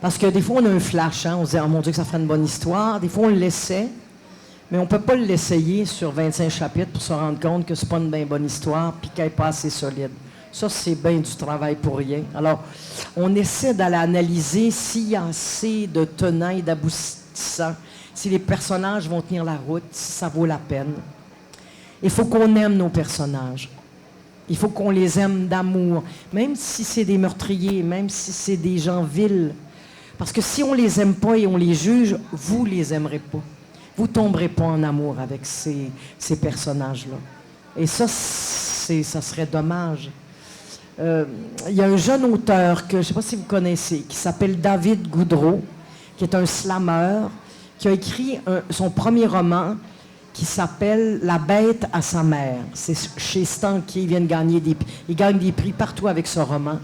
Parce que des fois, on a un flash, hein, on se dit « Oh mon Dieu, que ça ferait une bonne histoire ». Des fois, on l'essaie, mais on ne peut pas l'essayer sur 25 chapitres pour se rendre compte que c'est pas une bien bonne histoire puis qu'elle n'est pas assez solide. Ça, c'est bien du travail pour rien. Alors, on essaie d'aller analyser s'il y a assez de tenants et d'aboutissants, si les personnages vont tenir la route, si ça vaut la peine. Il faut qu'on aime nos personnages. Il faut qu'on les aime d'amour, même si c'est des meurtriers, même si c'est des gens vils. Parce que si on les aime pas et on les juge, vous les aimerez pas. Vous tomberez pas en amour avec ces personnages-là. Et ça, ça serait dommage. Il y a un jeune auteur que je ne sais pas si vous connaissez, qui s'appelle David Goudreau, qui est un slammer, qui a écrit son premier roman qui s'appelle La bête à sa mère. C'est chez Stanké, il vient de gagner il gagne des prix partout avec ce roman.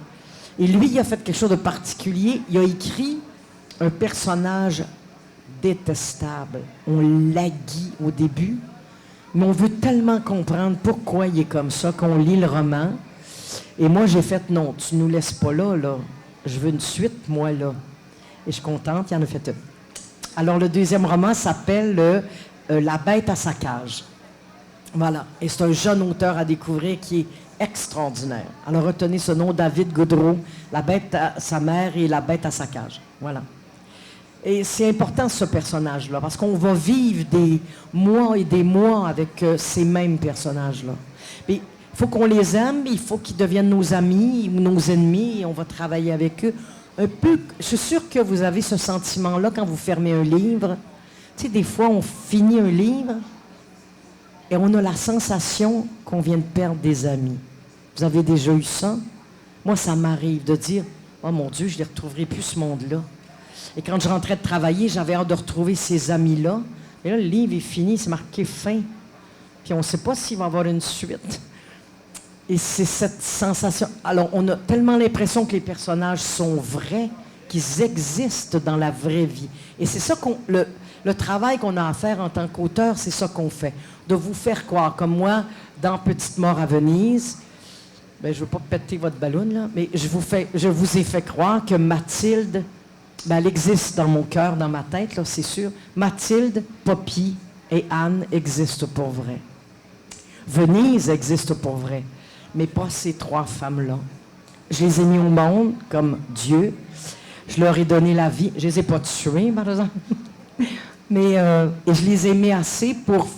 Et lui, il a fait quelque chose de particulier. Il a écrit un personnage détestable. On l'aguit au début, mais on veut tellement comprendre pourquoi il est comme ça qu'on lit le roman. Et moi, j'ai fait, non, tu nous laisses pas là. Je veux une suite, moi, là. Et je suis contente, il y en a fait une. Alors, le deuxième roman s'appelle La bête à sa cage. Voilà. Et c'est un jeune auteur à découvrir qui est extraordinaire. Alors, retenez ce nom, David Goudreau, La bête à sa mère et La bête à sa cage. Voilà. Et c'est important, ce personnage-là, parce qu'on va vivre des mois et des mois avec ces mêmes personnages-là. Mais il faut qu'on les aime, il faut qu'ils deviennent nos amis ou nos ennemis, et on va travailler avec eux. Un peu, je suis sûre que vous avez ce sentiment-là quand vous fermez un livre. Tu sais, des fois, on finit un livre et on a la sensation qu'on vient de perdre des amis. Vous avez déjà eu ça? Moi, ça m'arrive de dire « Oh mon Dieu, je ne les retrouverai plus, ce monde-là. » Et quand je rentrais de travailler, j'avais hâte de retrouver ces amis-là. Et là, le livre est fini, c'est marqué « fin ». Puis on ne sait pas s'il va y avoir une suite. Et c'est cette sensation... Alors, on a tellement l'impression que les personnages sont vrais, qu'ils existent dans la vraie vie. Et c'est ça le travail qu'on a à faire en tant qu'auteur, c'est ça qu'on fait. De vous faire croire, comme moi, dans Petite mort à Venise, ben, je ne veux pas péter votre ballon, là, mais je vous ai fait croire que Mathilde, ben, elle existe dans mon cœur, dans ma tête, là, c'est sûr. Mathilde, Poppy et Anne existent pour vrai. Venise existe pour vrai, mais pas ces trois femmes-là. Je les ai mis au monde comme Dieu. Je leur ai donné la vie. Je ne les ai pas tuées, par exemple. Mais et je les ai aimées assez pour,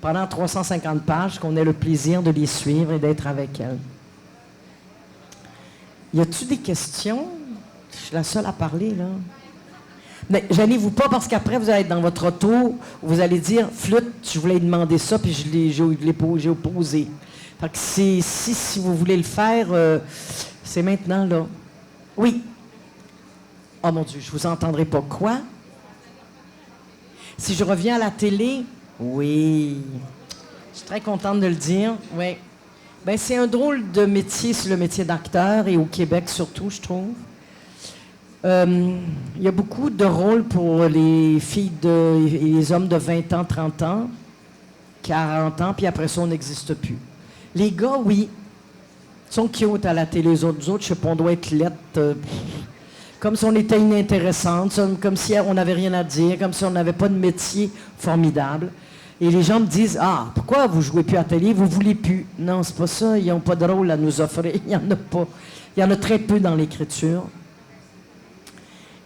pendant 350 pages, qu'on ait le plaisir de les suivre et d'être avec elles. Y a-t-il des questions? Je suis la seule à parler, là. Mais gênez-vous pas, parce qu'après, vous allez être dans votre auto, vous allez dire, flûte, je voulais demander ça, puis j'ai opposé. Fait que si vous voulez le faire, c'est maintenant, là. Oui. Oh mon Dieu, je vous entendrai pas. Quoi? Si je reviens à la télé, oui. Je suis très contente de le dire, oui. Ben, c'est un drôle de métier, c'est le métier d'acteur, et au Québec surtout, je trouve. Il y a beaucoup de rôles pour les filles et les hommes de 20 ans, 30 ans, 40 ans, puis après ça, on n'existe plus. Les gars, oui, ils sont cute à la télé. Les autres, je sais pas, on doit être lettres. comme si on était inintéressante, comme si on n'avait rien à dire, comme si on n'avait pas de métier formidable. Et les gens me disent, ah, pourquoi vous jouez plus à la télé, vous voulez plus? Non, c'est pas ça, ils n'ont pas de rôle à nous offrir, il n'y en a pas. Il y en a très peu dans l'écriture.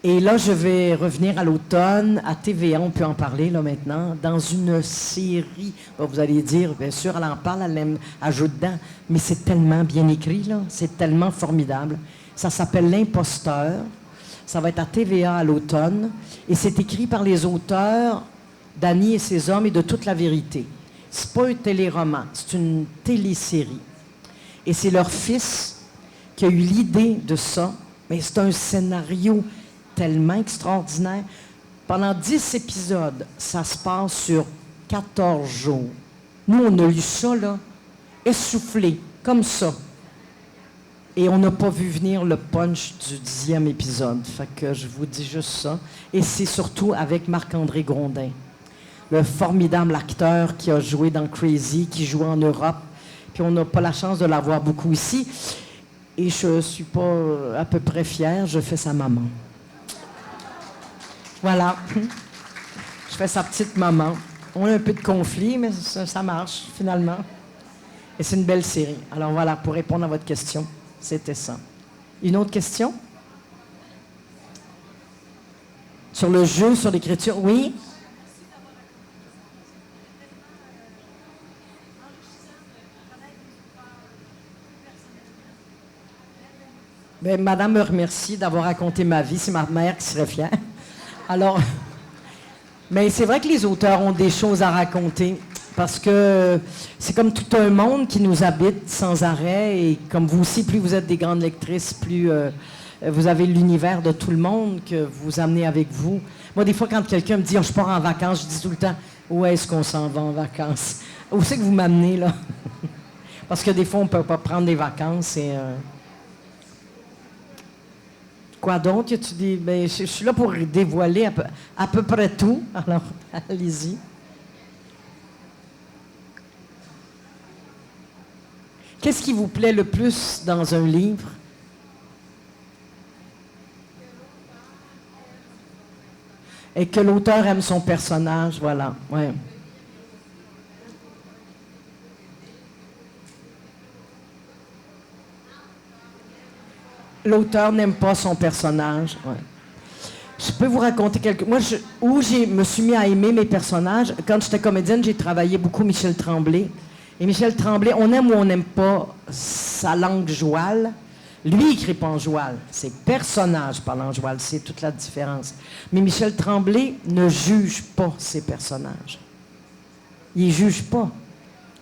Et là, je vais revenir à l'automne, à TVA, on peut en parler là maintenant, dans une série. Bon, vous allez dire, bien sûr, elle en parle, elle ajoute dedans, mais c'est tellement bien écrit, là, c'est tellement formidable. Ça s'appelle L'Imposteur. Ça va être à TVA à l'automne. Et c'est écrit par les auteurs d'Annie et ses hommes et de Toute la vérité. C'est pas un téléroman, c'est une télésérie. Et c'est leur fils qui a eu l'idée de ça, mais c'est un scénario tellement extraordinaire. Pendant 10 épisodes, ça se passe sur 14 jours. Nous, on a lu ça, là, essoufflé, comme ça. Et on n'a pas vu venir le punch du 10e épisode. Fait que je vous dis juste ça. Et c'est surtout avec Marc-André Grondin, le formidable acteur qui a joué dans Crazy, qui joue en Europe. Puis on n'a pas la chance de l'avoir beaucoup ici. Et je ne suis pas à peu près fière, je fais sa maman. Voilà. Je fais sa petite maman. On a un peu de conflit, mais ça marche, finalement. Et c'est une belle série. Alors voilà, pour répondre à votre question, c'était ça. Une autre question? Sur le jeu, sur l'écriture, oui? Bien, madame me remercie d'avoir raconté ma vie. C'est ma mère qui serait fière. Alors, mais c'est vrai que les auteurs ont des choses à raconter parce que c'est comme tout un monde qui nous habite sans arrêt et comme vous aussi, plus vous êtes des grandes lectrices, plus vous avez l'univers de tout le monde que vous amenez avec vous. Moi, des fois, quand quelqu'un me dit oh, « je pars en vacances », je dis tout le temps « où est-ce qu'on s'en va en vacances? Où c'est que vous m'amenez, là? » Parce que des fois, on ne peut pas prendre des vacances et... Quoi donc? Y a-tu des... Ben, je suis là pour dévoiler à peu près tout. Alors, allez-y. Qu'est-ce qui vous plaît le plus dans un livre? Et que l'auteur aime son personnage, voilà. Ouais. L'auteur n'aime pas son personnage. Ouais. Je peux vous raconter quelque... Moi, je me suis mis à aimer mes personnages. Quand j'étais comédienne, j'ai travaillé beaucoup Michel Tremblay. Et Michel Tremblay, on aime ou on n'aime pas sa langue jouale. Lui, il écrit pas en joual. Ses personnages parlent en joual. C'est toute la différence. Mais Michel Tremblay ne juge pas ses personnages. Il ne juge pas.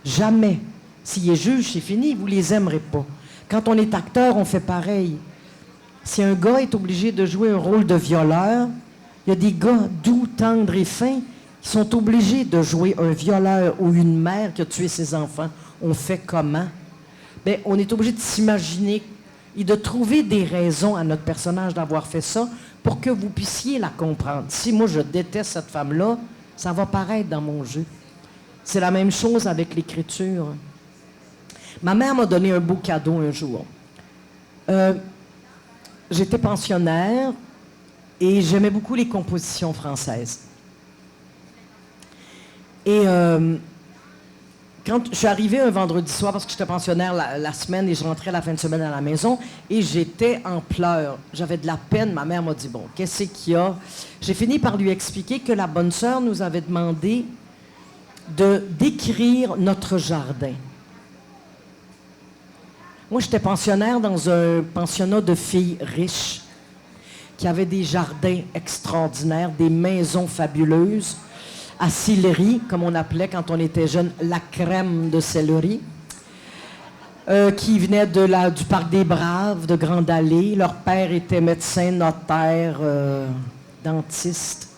Jamais. S'il les juge, c'est fini. Vous ne les aimerez pas. Quand on est acteur, on fait pareil. Si un gars est obligé de jouer un rôle de violeur, il y a des gars doux, tendres et fins qui sont obligés de jouer un violeur ou une mère qui a tué ses enfants. On fait comment? Bien, on est obligé de s'imaginer et de trouver des raisons à notre personnage d'avoir fait ça pour que vous puissiez la comprendre. Si moi, je déteste cette femme-là, ça va paraître dans mon jeu. C'est la même chose avec l'écriture. Ma mère m'a donné un beau cadeau un jour. J'étais pensionnaire et j'aimais beaucoup les compositions françaises. Et quand je suis arrivée un vendredi soir, parce que j'étais pensionnaire la semaine et je rentrais la fin de semaine à la maison, et j'étais en pleurs. J'avais de la peine. Ma mère m'a dit, bon, qu'est-ce qu'il y a? J'ai fini par lui expliquer que la bonne sœur nous avait demandé de décrire notre jardin. Moi, j'étais pensionnaire dans un pensionnat de filles riches qui avaient des jardins extraordinaires, des maisons fabuleuses, à Sillery, comme on appelait quand on était jeune, la crème de Sillery, qui venaient du Parc des Braves, de Grande Allée. Leur père était médecin, notaire, dentiste.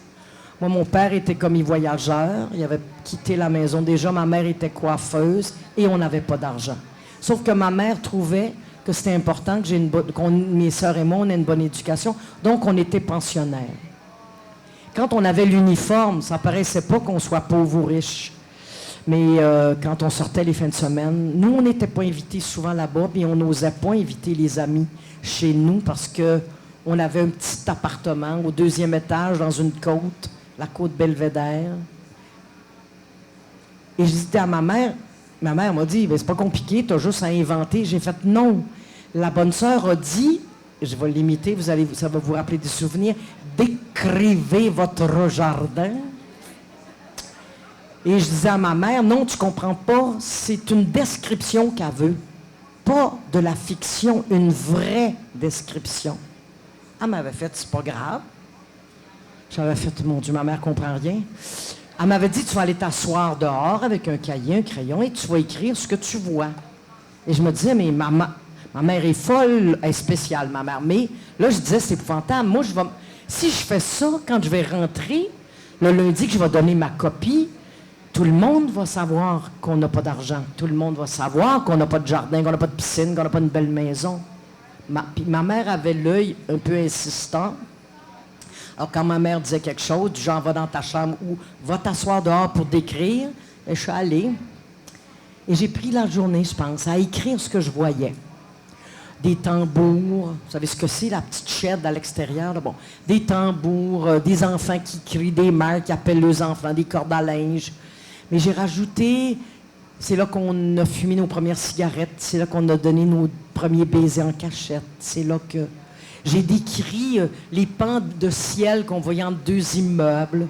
Moi, mon père était commis voyageur. Il avait quitté la maison. Déjà, ma mère était coiffeuse et on n'avait pas d'argent. Sauf que ma mère trouvait que c'était important que mes sœurs et moi, on ait une bonne éducation. Donc, on était pensionnaires. Quand on avait l'uniforme, ça paraissait pas qu'on soit pauvre ou riche. Mais quand on sortait les fins de semaine, nous, on n'était pas invités souvent là-bas, puis on n'osait pas inviter les amis chez nous parce que On avait un petit appartement au 2e étage dans une côte, la côte Belvédère. Et je disais à ma mère m'a dit, ben, c'est pas compliqué, tu as juste à inventer. J'ai fait non. La bonne sœur a dit, je vais l'imiter, ça va vous rappeler des souvenirs, décrivez votre jardin. Et je disais à ma mère, non, tu comprends pas, c'est une description qu'elle veut. Pas de la fiction, une vraie description. Elle m'avait fait, c'est pas grave. J'avais fait, mon Dieu, ma mère comprend rien. Elle m'avait dit, tu vas aller t'asseoir dehors avec un cahier, un crayon, et tu vas écrire ce que tu vois. Et je me disais, mais ma mère est folle, elle est spéciale, ma mère. Mais là, je disais, c'est épouvantable. Moi, si je fais ça, quand je vais rentrer, le lundi que je vais donner ma copie, tout le monde va savoir qu'on n'a pas d'argent. Tout le monde va savoir qu'on n'a pas de jardin, qu'on n'a pas de piscine, qu'on n'a pas une belle maison. Puis ma mère avait l'œil un peu insistant. Alors, quand ma mère disait quelque chose, du genre, va dans ta chambre ou va t'asseoir dehors pour décrire, et je suis allée. Et j'ai pris la journée, je pense, à écrire ce que je voyais. Des tambours, vous savez ce que c'est, la petite shed à l'extérieur, là, bon. Des tambours, des enfants qui crient, des mères qui appellent leurs enfants, des cordes à linge. Mais j'ai rajouté, c'est là qu'on a fumé nos premières cigarettes, c'est là qu'on a donné nos premiers baisers en cachette, c'est là que j'ai décrit les pans de ciel qu'on voyait entre 2 immeubles.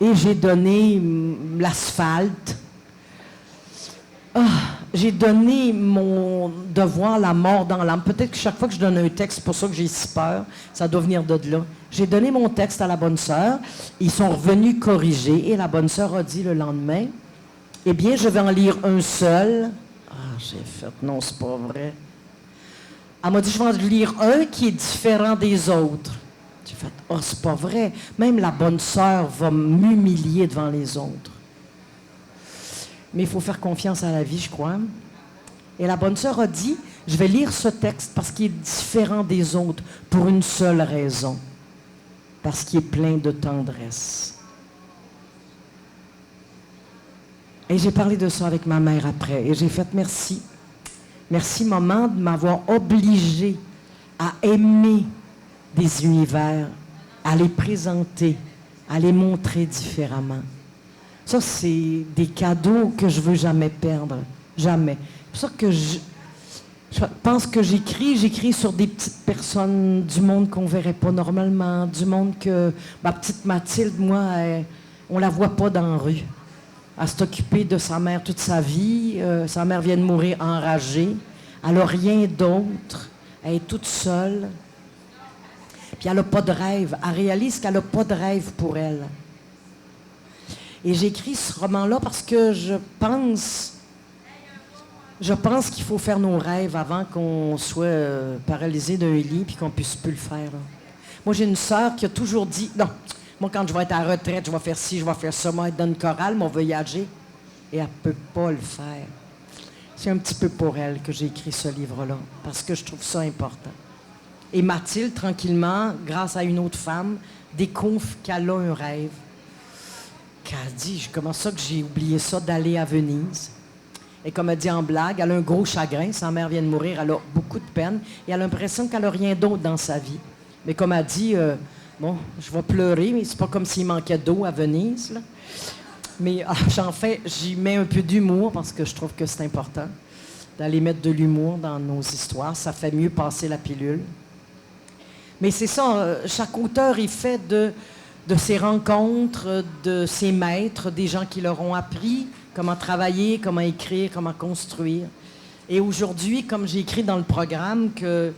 Et j'ai donné l'asphalte. J'ai donné mon devoir, la mort dans l'âme. Peut-être que chaque fois que je donne un texte, c'est pour ça que j'ai si peur, ça doit venir de là. J'ai donné mon texte à la bonne sœur. Ils sont revenus corriger. Et la bonne sœur a dit le lendemain, eh bien, je vais en lire un seul. J'ai fait, non, c'est pas vrai. Elle m'a dit, je vais en lire un qui est différent des autres. J'ai fait, c'est pas vrai. Même la bonne sœur va m'humilier devant les autres. Mais il faut faire confiance à la vie, je crois. Et la bonne sœur a dit, je vais lire ce texte parce qu'il est différent des autres pour une seule raison. Parce qu'il est plein de tendresse. Et j'ai parlé de ça avec ma mère après. Et j'ai fait merci. Merci, maman, de m'avoir obligée à aimer des univers, à les présenter, à les montrer différemment. Ça, c'est des cadeaux que je ne veux jamais perdre. Jamais. C'est pour ça que je pense que j'écris sur des petites personnes du monde qu'on ne verrait pas normalement, du monde que... Ma petite Mathilde, moi, on ne la voit pas dans la rue. Elle s'est occupée de sa mère toute sa vie. Sa mère vient de mourir enragée. Elle n'a rien d'autre. Elle est toute seule. Puis elle n'a pas de rêve. Elle réalise qu'elle n'a pas de rêve pour elle. Et j'écris ce roman-là parce que je pense qu'il faut faire nos rêves avant qu'on soit paralysé d'un lit puis qu'on puisse plus le faire. Là. Moi, j'ai une sœur qui a toujours dit, non, moi, quand je vais être à la retraite, je vais faire ci, je vais faire ça, moi, être dans une chorale, mais on voyager. Et elle ne peut pas le faire. C'est un petit peu pour elle que j'ai écrit ce livre-là, parce que je trouve ça important. Et Mathilde, tranquillement, grâce à une autre femme, découvre qu'elle a un rêve. Qu'elle dit, comment ça que j'ai oublié ça d'aller à Venise? Et comme elle dit en blague, elle a un gros chagrin, sa mère vient de mourir, elle a beaucoup de peine, et elle a l'impression qu'elle n'a rien d'autre dans sa vie. Mais comme elle dit, bon, je vais pleurer, mais c'est pas comme s'il manquait d'eau à Venise, là. Mais j'y mets un peu d'humour, parce que je trouve que c'est important d'aller mettre de l'humour dans nos histoires. Ça fait mieux passer la pilule. Mais c'est ça, chaque auteur est fait de ses rencontres, de ses maîtres, des gens qui leur ont appris comment travailler, comment écrire, comment construire. Et aujourd'hui, comme j'ai écrit dans le programme, que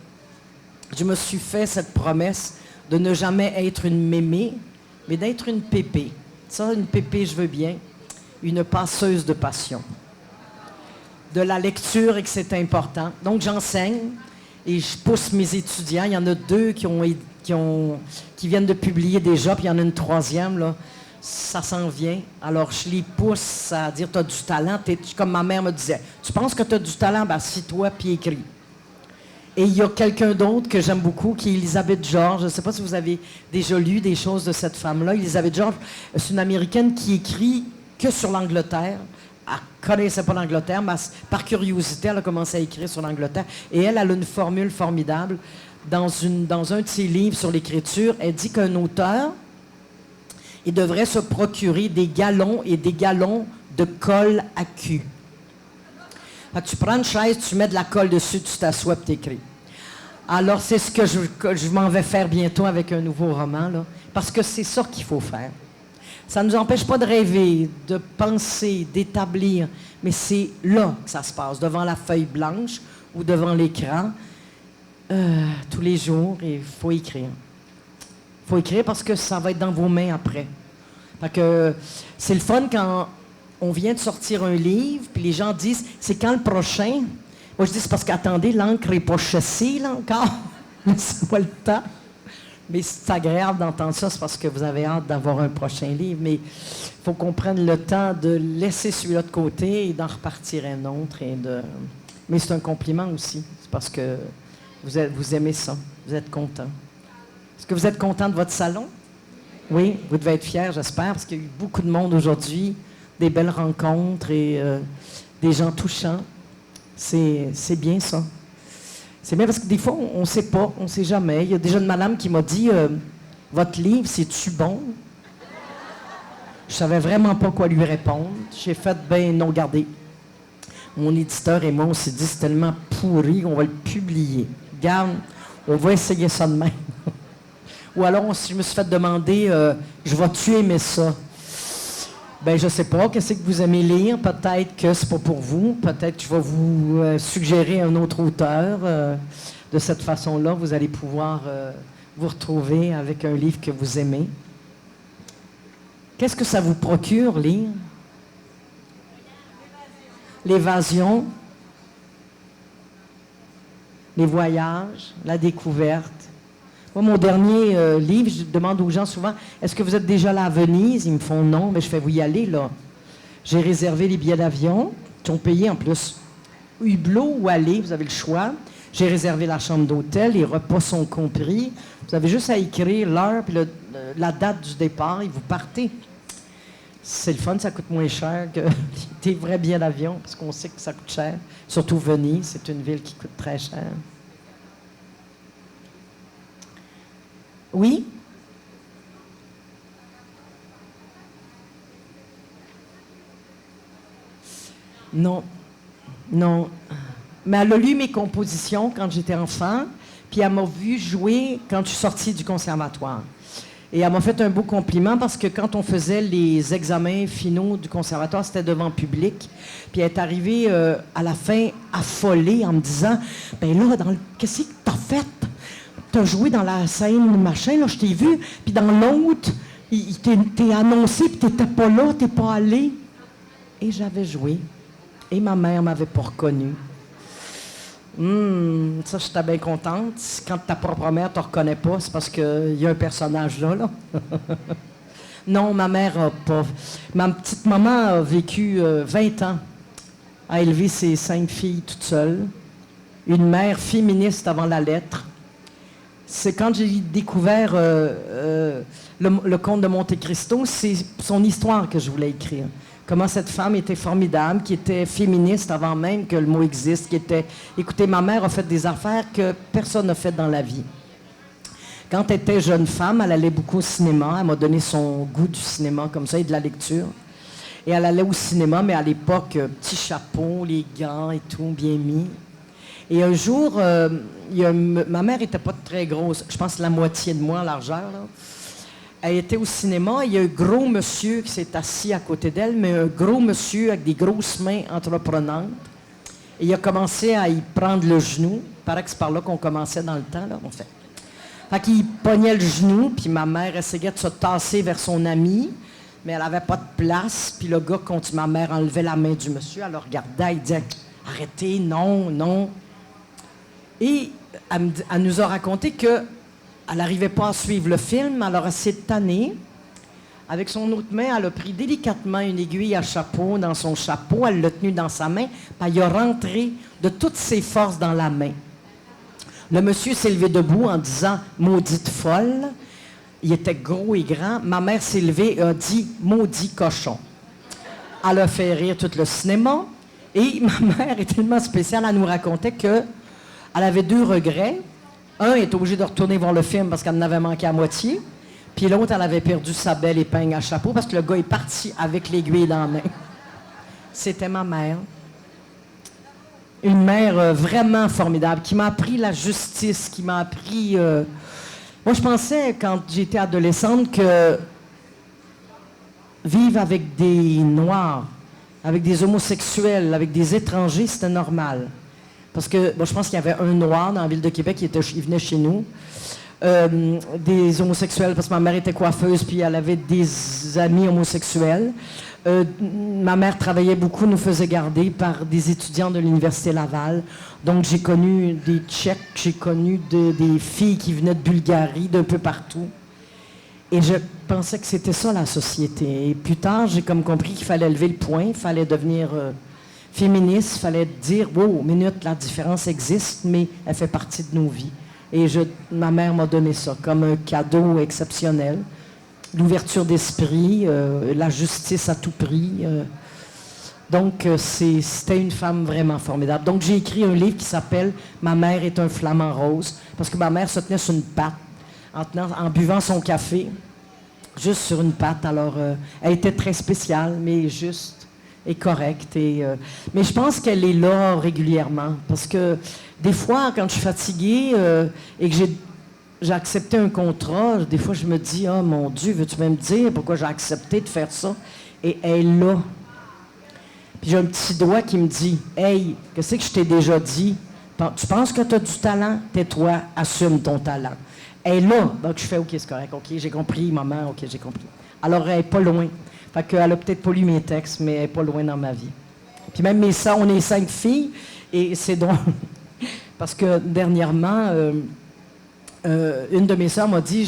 je me suis fait cette promesse de ne jamais être une mémé, mais d'être une pépé. Ça, une pépé, je veux bien. Une passeuse de passion. De la lecture et que c'est important. Donc, j'enseigne et je pousse mes étudiants. Il y en a 2 qui viennent de publier déjà, puis il y en a une 3e, là. Ça s'en vient. Alors, je les pousse à dire, tu as du talent. Comme ma mère me disait, tu penses que tu as du talent? Ben, assis-toi puis écris. Et il y a quelqu'un d'autre que j'aime beaucoup, qui est Elisabeth George. Je ne sais pas si vous avez déjà lu des choses de cette femme-là. Elisabeth George, c'est une Américaine qui écrit que sur l'Angleterre. Elle ne connaissait pas l'Angleterre, mais par curiosité, elle a commencé à écrire sur l'Angleterre. Et elle a une formule formidable. dans un de ses livres sur l'écriture, elle dit qu'un auteur, il devrait se procurer des galons et des galons de colle à cul. Fait que tu prends une chaise, tu mets de la colle dessus, tu t'assois et t'écris. Alors, c'est ce que je m'en vais faire bientôt avec un nouveau roman, là, parce que c'est ça qu'il faut faire. Ça ne nous empêche pas de rêver, de penser, d'établir, mais c'est là que ça se passe, devant la feuille blanche ou devant l'écran, tous les jours, et il faut écrire. Il faut écrire parce que ça va être dans vos mains après. Fait que c'est le fun quand on vient de sortir un livre, puis les gens disent « c'est quand le prochain? » Moi, je dis « c'est parce qu'attendez, l'encre n'est pas chassée, là, encore. C'est pas le temps. » Mais c'est agréable d'entendre ça, c'est parce que vous avez hâte d'avoir un prochain livre. Mais il faut qu'on prenne le temps de laisser celui-là de côté et d'en repartir un autre. Mais c'est un compliment aussi. C'est parce que vous aimez ça. Vous êtes content. Est-ce que vous êtes content de votre salon? Oui, vous devez être fiers, j'espère, parce qu'il y a eu beaucoup de monde aujourd'hui, des belles rencontres et des gens touchants. C'est bien ça. C'est bien parce que des fois, on ne sait pas, on ne sait jamais. Il y a déjà une madame qui m'a dit « Votre livre, c'est-tu bon? » Je ne savais vraiment pas quoi lui répondre. J'ai fait « Ben non, regardez. » Mon éditeur et moi, on s'est dit « C'est tellement pourri qu'on va le publier. Regarde, on va essayer ça de même. » Ou alors, je me suis fait demander « Je vais-tu aimer ça? » Ben, je sais pas. Qu'est-ce que vous aimez lire? Peut-être que c'est pas pour vous. Peut-être que je vais vous suggérer un autre auteur. De cette façon-là, vous allez pouvoir vous retrouver avec un livre que vous aimez. Qu'est-ce que ça vous procure, lire? L'évasion, les voyages, la découverte. Moi, mon dernier livre, je demande aux gens souvent, est-ce que vous êtes déjà là à Venise? Ils me font non, mais je fais, vous y aller, là. J'ai réservé les billets d'avion, qui ont payé en plus. Hublot ou aller, vous avez le choix. J'ai réservé la chambre d'hôtel, les repas sont compris. Vous avez juste à écrire l'heure et la date du départ et vous partez. C'est le fun, ça coûte moins cher que des vrais billets d'avion, parce qu'on sait que ça coûte cher. Surtout Venise, c'est une ville qui coûte très cher. Oui? Non. Non. Mais elle a lu mes compositions quand j'étais enfant, puis elle m'a vu jouer quand je suis sortie du conservatoire. Et elle m'a fait un beau compliment parce que quand on faisait les examens finaux du conservatoire, c'était devant public. Puis elle est arrivée à la fin affolée en me disant « Ben là, qu'est-ce que t'as fait? T'as joué dans la scène machin, là, je t'ai vu. Puis dans l'autre, t'es annoncé, puis t'étais pas là, t'es pas allé. » Et j'avais joué. Et ma mère m'avait pas reconnue. Ça, j'étais bien contente. Quand ta propre mère te reconnaît pas, c'est parce qu'il y a un personnage là. Non, ma mère a pas. Ma petite maman a vécu 20 ans, a élevé ses 5 filles toute seule. Une mère féministe avant la lettre. C'est quand j'ai découvert le conte de Monte Cristo, c'est son histoire que je voulais écrire. Comment cette femme était formidable, qui était féministe avant même que le mot existe, qui était... Écoutez, ma mère a fait des affaires que personne n'a faites dans la vie. Quand elle était jeune femme, elle allait beaucoup au cinéma. Elle m'a donné son goût du cinéma comme ça et de la lecture. Et elle allait au cinéma, mais à l'époque, petit chapeau, les gants et tout, bien mis. Et un jour, ma mère était pas très grosse, je pense la moitié de moi en largeur, là. Elle était au cinéma, il y a un gros monsieur qui s'est assis à côté d'elle, mais un gros monsieur avec des grosses mains entreprenantes. Et il a commencé à y prendre le genou. Il paraît que c'est par là qu'on commençait dans le temps, là, en fait. Fait qu'il pognait le genou, puis ma mère essayait de se tasser vers son ami, mais elle n'avait pas de place. Puis le gars, quand ma mère enlevait la main du monsieur, elle le regardait, elle disait « Arrêtez, non, non ». Et elle nous a raconté que elle n'arrivait pas à suivre le film, alors elle s'est tannée. Avec son autre main, elle a pris délicatement une aiguille à chapeau dans son chapeau, elle l'a tenue dans sa main, puis elle a rentré de toutes ses forces dans la main. Le monsieur s'est levé debout en disant « Maudite folle ». Il était gros et grand. Ma mère s'est levée et a dit « Maudit cochon ». Elle a fait rire tout le cinéma. Et ma mère est tellement spéciale, elle nous racontait qu'elle avait 2 regrets. Un est obligé de retourner voir le film parce qu'elle en avait manqué à moitié. Puis l'autre, elle avait perdu sa belle épingle à chapeau parce que le gars est parti avec l'aiguille dans la main. C'était ma mère. Une mère vraiment formidable, qui m'a appris la justice, qui m'a appris... Moi, je pensais, quand j'étais adolescente, que vivre avec des Noirs, avec des homosexuels, avec des étrangers, c'était normal. Parce que, bon, je pense qu'il y avait un Noir dans la ville de Québec, il venait chez nous. Des homosexuels, parce que ma mère était coiffeuse, puis elle avait des amis homosexuels. Ma mère travaillait beaucoup, nous faisait garder par des étudiants de l'Université Laval. Donc, j'ai connu des Tchèques, j'ai connu des filles qui venaient de Bulgarie, d'un peu partout. Et je pensais que c'était ça, la société. Et plus tard, j'ai comme compris qu'il fallait lever le poing, il fallait devenir féministe, il fallait dire, wow, minute, la différence existe, mais elle fait partie de nos vies. Et ma mère m'a donné ça comme un cadeau exceptionnel. L'ouverture d'esprit, la justice à tout prix. Donc, c'était une femme vraiment formidable. Donc, j'ai écrit un livre qui s'appelle « Ma mère est un flamant rose », parce que ma mère se tenait sur une patte en buvant son café, juste sur une patte. Alors, elle était très spéciale, mais juste et correcte. Mais je pense qu'elle est là régulièrement, parce que des fois, quand je suis fatiguée et que j'ai accepté un contrat, des fois, je me dis, « Oh mon Dieu, veux-tu même dire pourquoi j'ai accepté de faire ça? » Et elle est là. Puis j'ai un petit doigt qui me dit, « Hey, qu'est-ce que je t'ai déjà dit? Tu penses que tu as du talent? Tais-toi, assume ton talent. » Elle est là. Donc, je fais, « OK, c'est correct. OK, j'ai compris, maman. OK, j'ai compris. » Alors, elle n'est pas loin. Fait qu'elle a peut-être pas lu mes textes, mais elle n'est pas loin dans ma vie. Puis même mes sœurs, on est 5 filles, et c'est drôle. Parce que dernièrement, une de mes sœurs m'a dit,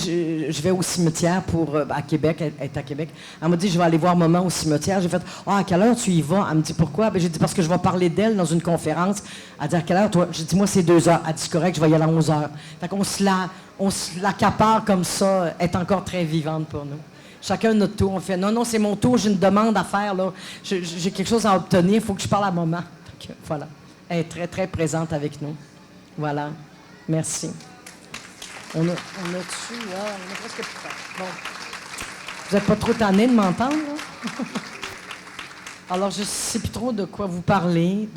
je vais au cimetière à Québec, elle est à Québec. Elle m'a dit, je vais aller voir maman au cimetière. J'ai fait, à quelle heure tu y vas? Elle me dit, pourquoi? Ben, j'ai dit, parce que je vais parler d'elle dans une conférence. Elle dit, à quelle heure, toi? J'ai dit, moi, c'est 2 heures. Elle dit, c'est correct, je vais y aller à 11 heures. Fait qu'on se l'accapare comme ça, elle est encore très vivante pour nous. Chacun notre tour. On fait, non, c'est mon tour, j'ai une demande à faire, là. J'ai quelque chose à obtenir, il faut que je parle à maman. Donc, voilà. Elle est très, très présente avec nous. Voilà. Merci. On a dessus, là, on a presque plus tard. Bon. Vous n'êtes pas trop tanné de m'entendre, là? Alors, je ne sais plus trop de quoi vous parler.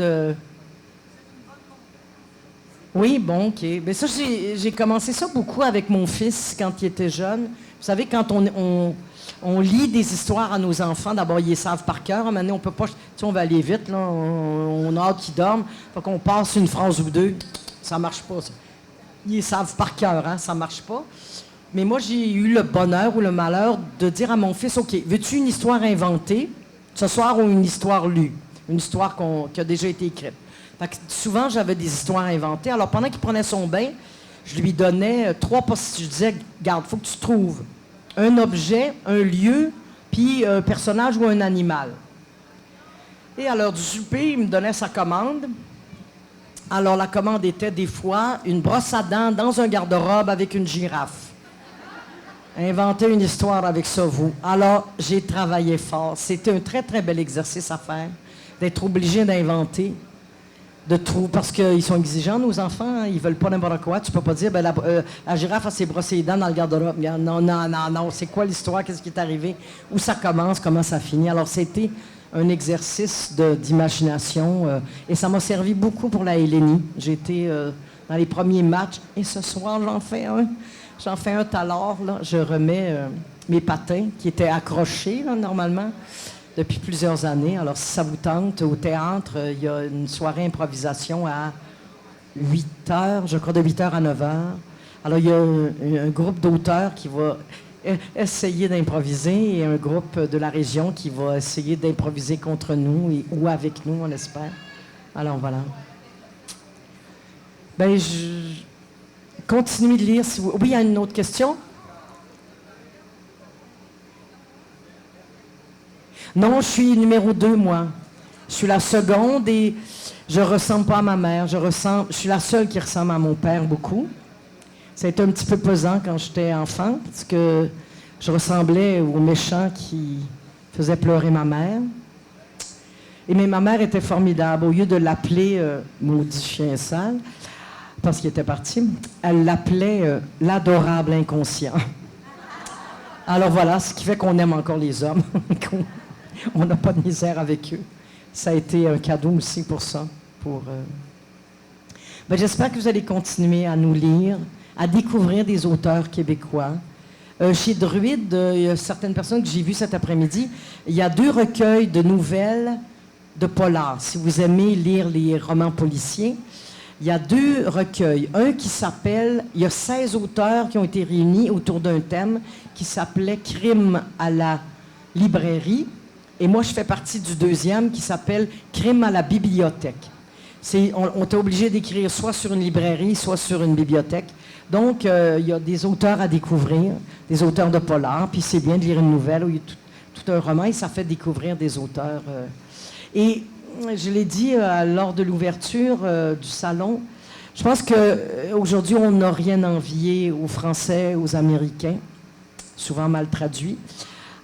Oui, bon, OK. Mais ça, j'ai commencé ça beaucoup avec mon fils quand il était jeune. Vous savez, quand on lit des histoires à nos enfants, d'abord, ils les savent par cœur. À un moment donné, on peut pas... Tu sais, on va aller vite, là. On a hâte qu'ils dorment. Fait qu'on passe une phrase ou deux. Ça marche pas, ça. Ils savent par cœur, hein? Ça marche pas. Mais moi, j'ai eu le bonheur ou le malheur de dire à mon fils, OK, veux-tu une histoire inventée ce soir ou une histoire lue? Une histoire qui a déjà été écrite. Fait que souvent, j'avais des histoires inventées. Alors, pendant qu'il prenait son bain, je lui donnais 3 possibilités. Je disais, garde, il faut que tu trouves un objet, un lieu, puis un personnage ou un animal. Et à l'heure du souper, il me donnait sa commande. Alors, la commande était des fois une brosse à dents dans un garde-robe avec une girafe. Inventer une histoire avec ça, vous. Alors, j'ai travaillé fort. C'était un très, très bel exercice à faire, d'être obligé d'inventer, parce qu'ils sont exigeants, nos enfants. Hein, ils veulent pas n'importe quoi. Tu peux pas dire, ben, la girafe a ses brossées les dents dans le garde-robe. Non. C'est quoi l'histoire? Qu'est-ce qui est arrivé? Où ça commence? Comment ça finit? Alors, c'était un exercice d'imagination. Et ça m'a servi beaucoup pour la Hélénie. J'ai été dans les premiers matchs. Et ce soir, j'en fais un. J'en fais un tout à l'heure. Je remets mes patins qui étaient accrochés, là, normalement, depuis plusieurs années. Alors, si ça vous tente, au théâtre, il y a une soirée improvisation à 8 heures, je crois de 8 heures à 9 heures. Alors, il y a un groupe d'auteurs qui va essayer d'improviser et un groupe de la région qui va essayer d'improviser contre nous ou avec nous, on espère. Alors, voilà. Ben, continuez de lire. Si vous... Oui, il y a une autre question? Non, je suis numéro 2, moi. Je suis la seconde et je ne ressemble pas à ma mère. Je suis la seule qui ressemble à mon père beaucoup. Ça a été un petit peu pesant quand j'étais enfant, parce que je ressemblais au méchant qui faisait pleurer ma mère. Mais ma mère était formidable. Au lieu de l'appeler maudit chien sale, parce qu'il était parti. Elle l'appelait l'adorable inconscient. Alors voilà, ce qui fait qu'on aime encore les hommes, qu'on n'a pas de misère avec eux. Ça a été un cadeau aussi pour ça. Ben, j'espère que vous allez continuer à nous lire, à découvrir des auteurs québécois. Chez Druide, il y a certaines personnes que j'ai vues cet après-midi, il y a 2 recueils de nouvelles de polar. Si vous aimez lire les romans policiers, il y a 2 recueils. Un qui s'appelle, il y a 16 auteurs qui ont été réunis autour d'un thème qui s'appelait « Crime à la librairie ». Et moi, je fais partie du 2e qui s'appelle « Crime à la bibliothèque ». On est obligé d'écrire soit sur une librairie, soit sur une bibliothèque. Donc, il y a des auteurs à découvrir, des auteurs de polar, puis c'est bien de lire une nouvelle où il y a tout un roman et ça fait découvrir des auteurs. Et je l'ai dit lors de l'ouverture du salon, je pense qu'aujourd'hui, on n'a rien envié aux Français, aux Américains, souvent mal traduit.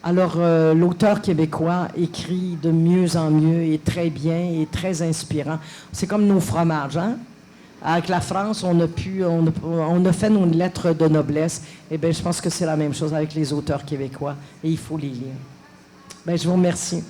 Alors, l'auteur québécois écrit de mieux en mieux et très bien et très inspirant. C'est comme nos fromages, hein? Avec la France, on a fait nos lettres de noblesse. Eh bien, je pense que c'est la même chose avec les auteurs québécois et il faut les lire. Bien, je vous remercie.